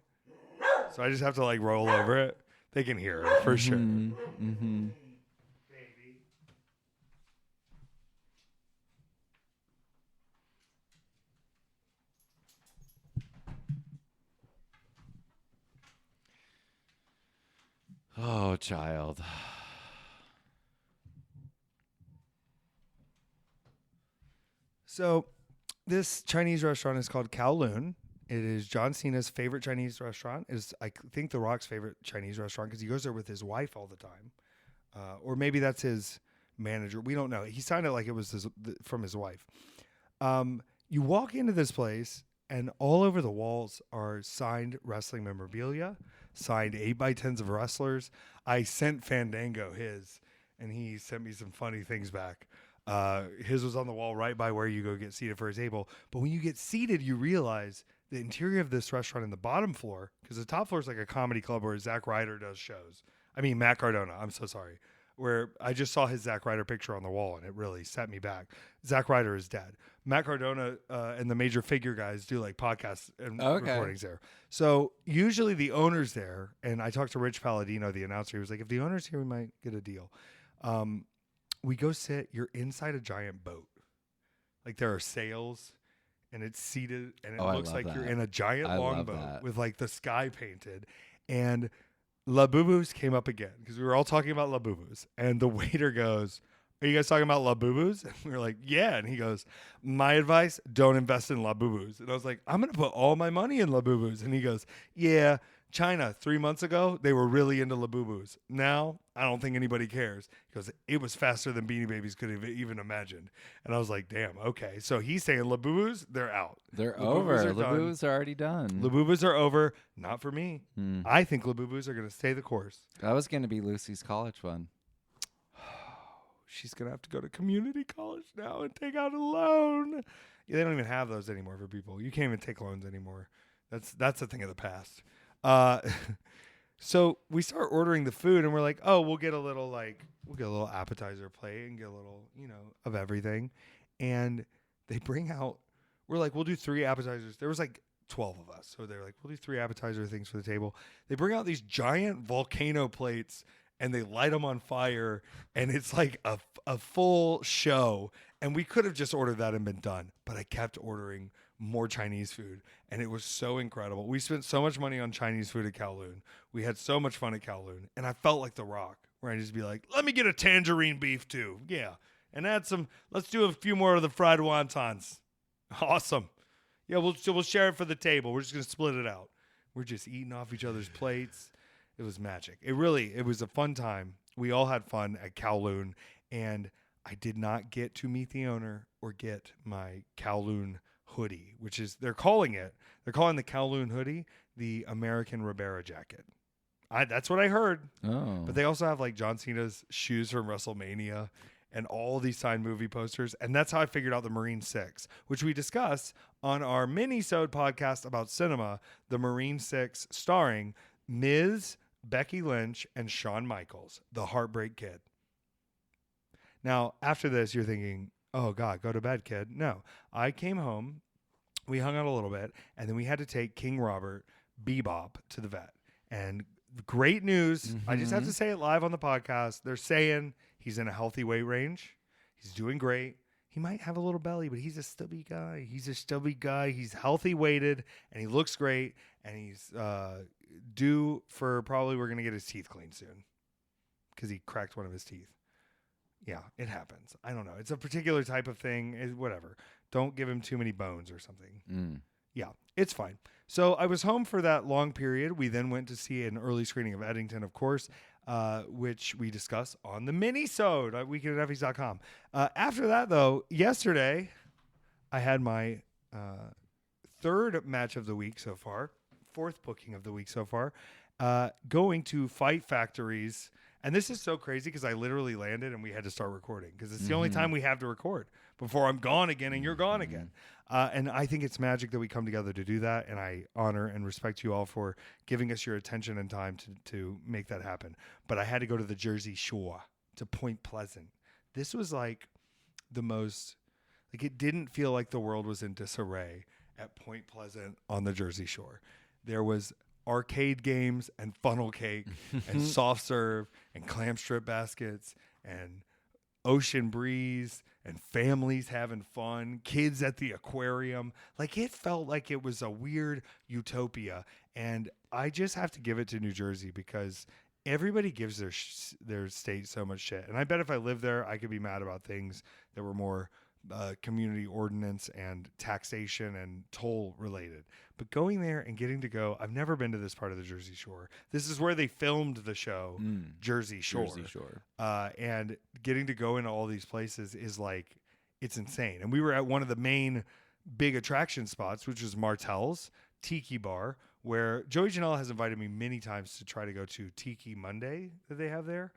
So I just have to like roll over it. They can hear her for sure. Mm-hmm. Baby. Oh, child. So this Chinese restaurant is called Kowloon. It is John Cena's favorite Chinese restaurant. It is, I think, The Rock's favorite Chinese restaurant because he goes there with his wife all the time. Or maybe that's his manager. We don't know. He signed it like it was from his wife. You walk into this place, and all over the walls are signed wrestling memorabilia, signed 8x10s of wrestlers. I sent Fandango his, and he sent me some funny things back. His was on the wall right by where you go get seated for a table. But when you get seated, you realize the interior of this restaurant in the bottom floor, because the top floor is like a comedy club where Zack Ryder does shows. I mean, Matt Cardona, I'm so sorry. Where I just saw his Zack Ryder picture on the wall, and it really set me back. Zack Ryder is dead. Matt Cardona and the Major Figure guys do like podcasts and recordings there. So usually the owner's there, and I talked to Rich Palladino, the announcer. He was like, if the owner's here, we might get a deal. We go sit. You're inside a giant boat. Like there are sails, and it's seated, and it looks like you're in a giant longboat with like the sky painted. And La Boo-Boos came up again because we were all talking about La Boo-Boos. And the waiter goes, are you guys talking about La Boo-Boos? And we were like, yeah. And he goes, my advice, don't invest in La Boo-Boos. And I was like, I'm going to put all my money in La Boo-Boos. And he goes, yeah, China 3 months ago, they were really into La Boo-Boos. Now, I don't think anybody cares because it was faster than Beanie Babies could have even imagined. And I was like, damn, okay. So he's saying La Boo-Boos, they're out. They're over. La Boo-Boos are already done. La Boo-Boos are over. Not for me. I think La Boo-Boos are going to stay the course. That was going to be Lucy's college one. She's going to have to go to community college now and take out a loan. Yeah, they don't even have those anymore for people. You can't even take loans anymore. That's a thing of the past. So we start ordering the food, and we're like, oh, we'll get a little appetizer plate and get a little, of everything. And they bring out, we're like, we'll do 3 appetizers. There was like 12 of us. So they're like, we'll do 3 appetizer things for the table. They bring out these giant volcano plates, and they light them on fire, and it's like a full show. And we could have just ordered that and been done, but I kept ordering more Chinese food, and it was so incredible. We spent so much money on Chinese food at Kowloon. We had so much fun at Kowloon, and I felt like The Rock, where I just be like, let me get a tangerine beef too. Yeah. And let's do a few more of the fried wontons. Awesome. Yeah, we'll share it for the table. We're just going to split it out. We're just eating off each other's plates. It was magic. It was a fun time. We all had fun at Kowloon, and I did not get to meet the owner or get my Kowloon hoodie, which is, they're calling the Kowloon hoodie the American Ribera jacket. That's what I heard. Oh. But they also have like John Cena's shoes from WrestleMania and all these signed movie posters. And that's how I figured out the Marine 6, which we discussed on our mini-sode podcast about cinema, the Marine 6 starring Ms. Becky Lynch and Shawn Michaels, the Heartbreak Kid. Now, after this, you're thinking, oh, God, go to bed, kid. No, I came home. We hung out a little bit, and then we had to take King Robert Bebop to the vet. And great news. Mm-hmm. I just have to say it live on the podcast. They're saying he's in a healthy weight range. He's doing great. He might have a little belly, but he's a stubby guy. He's healthy weighted, and he looks great. And he's due for probably we're going to get his teeth cleaned soon because he cracked one of his teeth. Yeah, it happens. I don't know. It's a particular type of thing. Whatever. Don't give him too many bones or something. Yeah, it's fine. So I was home for that long period. We then went to see an early screening of Eddington, of course, which we discuss on the mini-sode at weekendateffys.com. After that, though, yesterday I had my third match of the week so far, fourth booking of the week so far, going to Fight Factory's. And this is so crazy because I literally landed and we had to start recording because it's the only time we have to record before I'm gone again and you're gone again. And I think it's magic that we come together to do that. And I honor and respect you all for giving us your attention and time to make that happen. But I had to go to the Jersey Shore, to Point Pleasant. This was like the most, like it didn't feel like the world was in disarray at Point Pleasant on the Jersey Shore. There was arcade games and funnel cake and soft serve and clam strip baskets and ocean breeze and families having fun, kids at the aquarium. Like it felt like it was a weird utopia. And I just have to give it to New Jersey because everybody gives their state so much shit. And I bet if I lived there, I could be mad about things that were more community ordinance and taxation and toll related. But going there and getting to go, I've never been to this part of the Jersey Shore. This is where they filmed the show, Jersey Shore. Jersey Shore. And getting to go into all these places is like, it's insane. And we were at one of the main big attraction spots, which was Martell's Tiki Bar, where Joey Janela has invited me many times to try to go to Tiki Monday that they have there,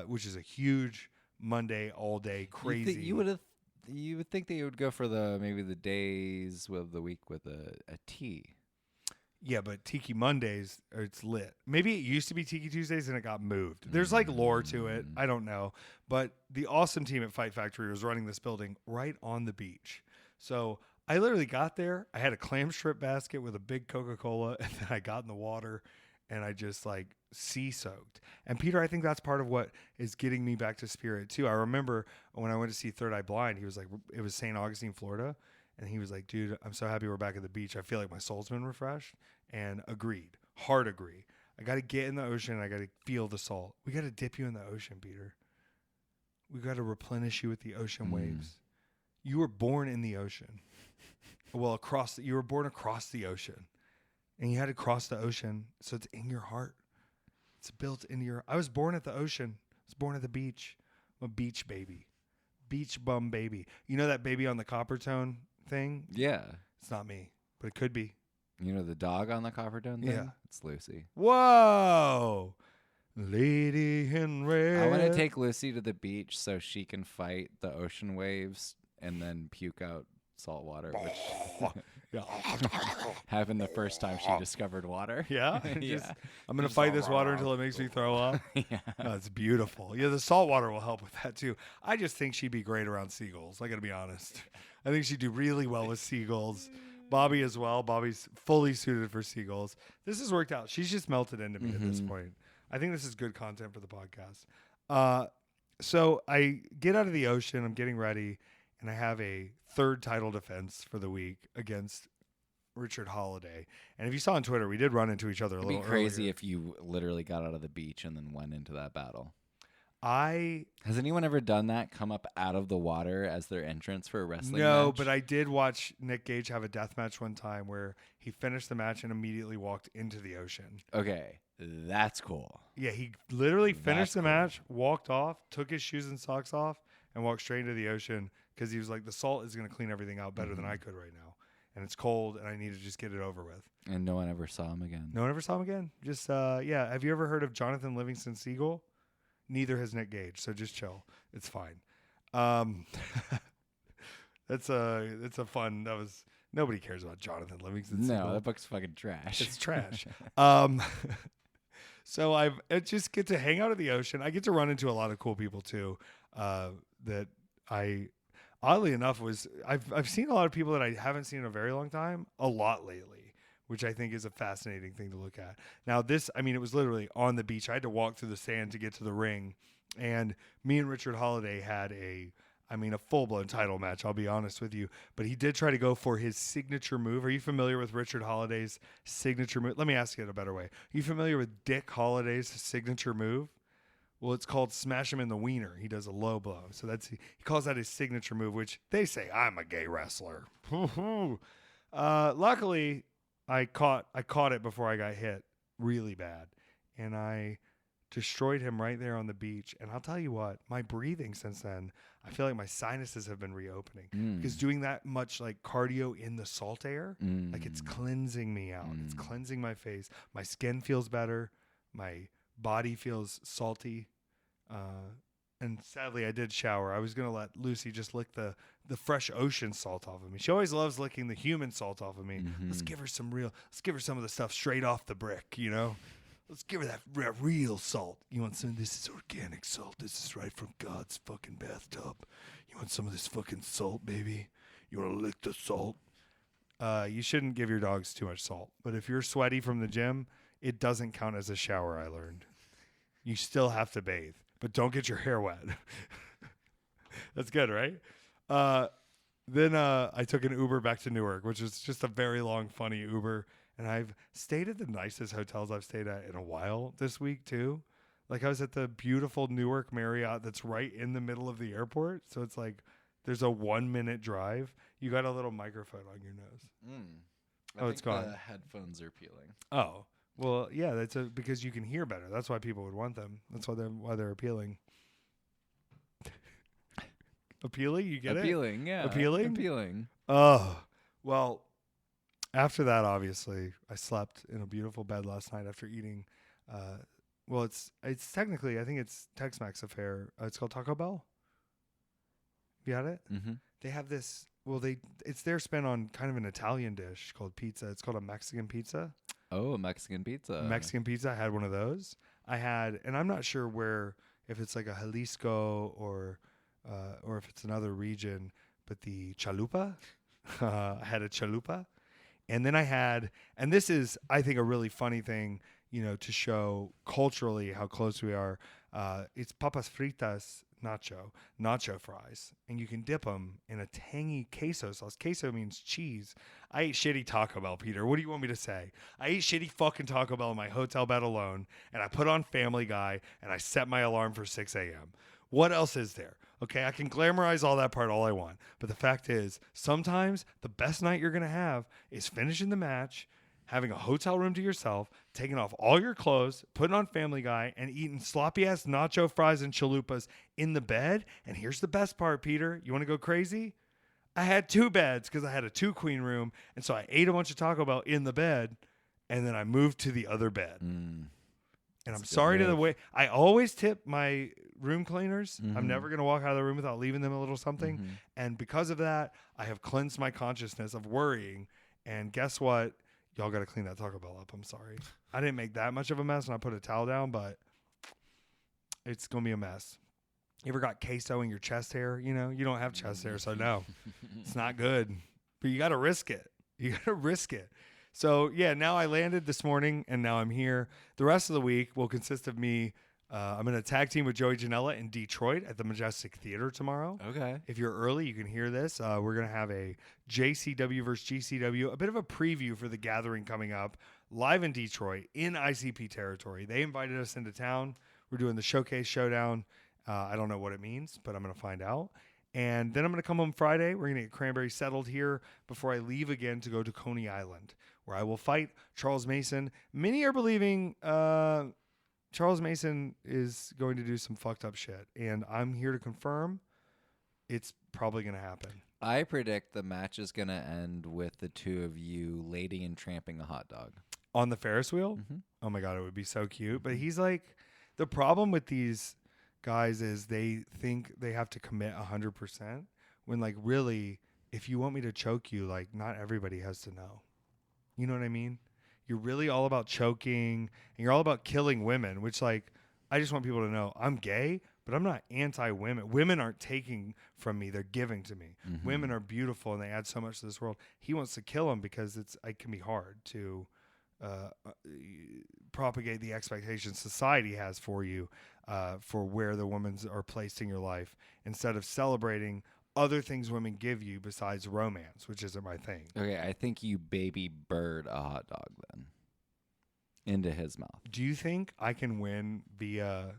which is a huge Monday all day crazy. You would think that you would go for maybe the days of the week with a tea. Yeah, but Tiki Mondays, it's lit. Maybe it used to be Tiki Tuesdays and it got moved. There's like lore to it. I don't know. But the awesome team at Fight Factory was running this building right on the beach. So I literally got there. I had a clam strip basket with a big Coca-Cola, and then I got in the water and I just like sea soaked. And Peter, I think that's part of what is getting me back to spirit too. I remember when I went to see Third Eye Blind, he was like, it was St. Augustine, Florida. And he was like, dude, I'm so happy we're back at the beach. I feel like my soul's been refreshed. And agreed, hard agree. I got to get in the ocean and I got to feel the salt. We got to dip you in the ocean, Peter. We got to replenish you with the ocean waves. You were born in the ocean. Well, you were born across the ocean. And you had to cross the ocean, so it's in your heart. It's built into your... I was born at the ocean. I was born at the beach. I'm a beach baby. Beach bum baby. You know that baby on the copper tone thing? Yeah. It's not me, but it could be. You know the dog on the copper tone thing? Yeah. It's Lucy. Whoa! Lady in red. I want to take Lucy to the beach so she can fight the ocean waves and then puke out salt water, which happened the first time she discovered water. Yeah? Yeah. I'm going to fight this water until it makes me throw up. Yeah. Oh, it's beautiful. Yeah, the salt water will help with that too. I just think she'd be great around seagulls. I got to be honest. I think she'd do really well with seagulls. Bobby as well. Bobby's fully suited for seagulls. This has worked out. She's just melted into me at this point. I think this is good content for the podcast. So I get out of the ocean. I'm getting ready. And I have a third title defense for the week against Richard Holiday. And if you saw on Twitter, we did run into each other a little It'd be crazy earlier. if you literally got out of the beach and then went into that battle. Has anyone ever done that? Come up out of the water as their entrance for a wrestling No, match? but I did watch Nick Gage have a death match one time where he finished the match and immediately walked into the ocean. Okay, that's cool. Yeah, he literally finished the match, walked off, took his shoes and socks off, and walked straight into the ocean because he was like, the salt is going to clean everything out better than I could right now. And it's cold, and I need to just get it over with. And no one ever saw him again. No one ever saw him again? Just, yeah. Have you ever heard of Jonathan Livingston Seagull? Neither has Nick Gage, so just chill. It's fine. That's a fun. Nobody cares about Jonathan Livingston Seagull. No, that book's fucking trash. It's trash. So I just get to hang out at the ocean. I get to run into a lot of cool people too. That I, oddly enough, I've seen a lot of people that I haven't seen in a very long time, a lot lately, which I think is a fascinating thing to look at. Now it was literally on the beach. I had to walk through the sand to get to the ring, and me and Richard Holiday had a full-blown title match, I'll be honest with you. But he did try to go for his signature move. Are you familiar with Richard Holiday's signature move? Let me ask it a better way. Are you familiar with Dick Holiday's signature move? Well, it's called smash him in the wiener. He does a low blow. So he calls that his signature move, which they say, I'm a gay wrestler. Luckily, I caught it before I got hit really bad, and I destroyed him right there on the beach. And I'll tell you what, my breathing since then, I feel like my sinuses have been reopening because doing that much like cardio in the salt air, like it's cleansing me out. It's cleansing my face. My skin feels better. My body feels salty. And sadly, I did shower. I was going to let Lucy just lick the fresh ocean salt off of me. She always loves licking the human salt off of me. Let's give her some of the stuff straight off the brick, you know? Let's give her that real salt. You want some? This is organic salt. This is right from God's fucking bathtub. You want some of this fucking salt, baby? You want to lick the salt? You shouldn't give your dogs too much salt. But if you're sweaty from the gym, it doesn't count as a shower, I learned. You still have to bathe, but don't get your hair wet. That's good, right? Then I took an Uber back to Newark, which was just a very long, funny Uber. And I've stayed at the nicest hotels I've stayed at in a while this week, too. Like, I was at the beautiful Newark Marriott that's right in the middle of the airport. So it's like there's a 1-minute drive. You got a little microphone on your nose. It's gone. The headphones are peeling. Oh, well, yeah, because you can hear better. That's why people would want them. That's why they're appealing. Appealing? You get appealing, yeah. Appealing. Oh, well, after that, obviously, I slept in a beautiful bed last night after eating. Well, it's technically, I think it's Tex-Mex affair. It's called Taco Bell. You had it? Mm-hmm. They have this. Well, it's their spin on kind of an Italian dish called pizza. It's called a Mexican pizza. Oh, a Mexican pizza. Mexican pizza. I had one of those. And I'm not sure if it's like a Jalisco or if it's another region, but the chalupa. I had a chalupa. And then and this is, I think, a really funny thing, to show culturally how close we are. It's papas fritas nacho fries. And you can dip them in a tangy queso sauce. Queso means cheese. I ate shitty Taco Bell, Peter. What do you want me to say? I ate shitty fucking Taco Bell in my hotel bed alone, and I put on Family Guy, and I set my alarm for 6 a.m. What else is there? Okay, I can glamorize all that part all I want. But the fact is, sometimes the best night you're going to have is finishing the match, having a hotel room to yourself, taking off all your clothes, putting on Family Guy, and eating sloppy-ass nacho fries and chalupas in the bed. And here's the best part, Peter. You want to go crazy? I had 2 beds because I had a 2-queen room. And so I ate a bunch of Taco Bell in the bed, and then I moved to the other bed. And I'm sorry to the way I always tip my room cleaners. I'm never going to walk out of the room without leaving them a little something. And because of that, I have cleansed my consciousness of worrying. And guess what? Y'all got to clean that Taco Bell up. I'm sorry. I didn't make that much of a mess when I put a towel down, but it's going to be a mess. You ever got queso in your chest hair? You don't have chest hair, so no, it's not good. But you got to risk it. You got to risk it. So, yeah, now I landed this morning, and now I'm here. The rest of the week will consist of me. I'm in a tag team with Joey Janela in Detroit at the Majestic Theater tomorrow. Okay. If you're early, you can hear this. We're going to have a JCW versus GCW, a bit of a preview for the gathering coming up live in Detroit in ICP territory. They invited us into town. We're doing the Showcase Showdown. I don't know what it means, but I'm going to find out. And then I'm going to come home Friday. We're going to get Cranberry settled here before I leave again to go to Coney Island, where I will fight Charles Mason. Many are believing Charles Mason is going to do some fucked up shit. And I'm here to confirm it's probably going to happen. I predict the match is going to end with the two of you lady and tramping a hot dog. On the Ferris wheel? Mm-hmm. Oh, my God, it would be so cute. But he's like, the problem with these guys is they think they have to commit 100% when, like, really, if you want me to choke you, like, not everybody has to know. You know what I mean? You're really all about choking, and you're all about killing women, which, like, I just want people to know I'm gay, but I'm not anti-women. Women aren't taking from me. They're giving to me. Mm-hmm. Women are beautiful, and they add so much to this world. He wants to kill them because it can be hard to propagate the expectations society has for you for where the women are placed in your life instead of celebrating other things women give you besides romance, which isn't my thing. Okay, I think you baby bird a hot dog then into his mouth. Do you think I can win via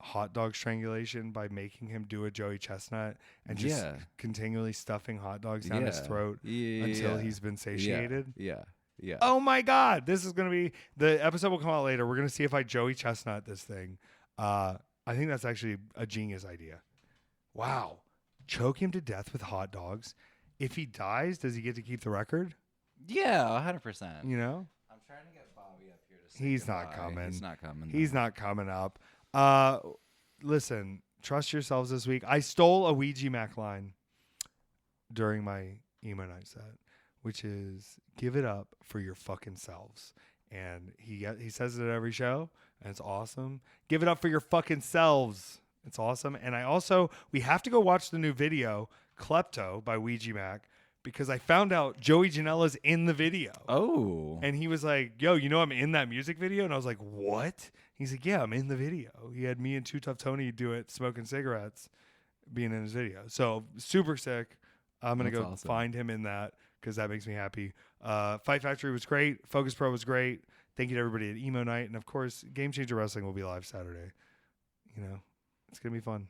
hot dog strangulation by making him do a Joey Chestnut and just continually stuffing hot dogs down his throat until he's been satiated. Yeah. Oh my God. This is going to be, the episode will come out later. We're going to see if I Joey Chestnut this thing. I think that's actually a genius idea. Wow. Choke him to death with hot dogs. If he dies, does he get to keep the record? Yeah, 100%. You know? I'm trying to get Bobby up here to say He's goodbye. not coming. He's not coming. He's not coming up. Listen, trust yourselves this week. I stole a Ouija Mac line during my emo night set, which is give it up for your fucking selves. And he says it at every show, and it's awesome. Give it up for your fucking selves. It's awesome. And we have to go watch the new video, Klepto by Ouija Mac, because I found out Joey Janela's in the video. Oh. And he was like, yo, you know I'm in that music video? And I was like, what? He's like, yeah, I'm in the video. He had me and Too Tough Tony do it smoking cigarettes, being in his video. So super sick. I'm going to go find him in that because that makes me happy. Fight Factory was great. Focus Pro was great. Thank you to everybody at Emo Night. And, of course, Game Changer Wrestling will be live Saturday. You know, it's going to be fun.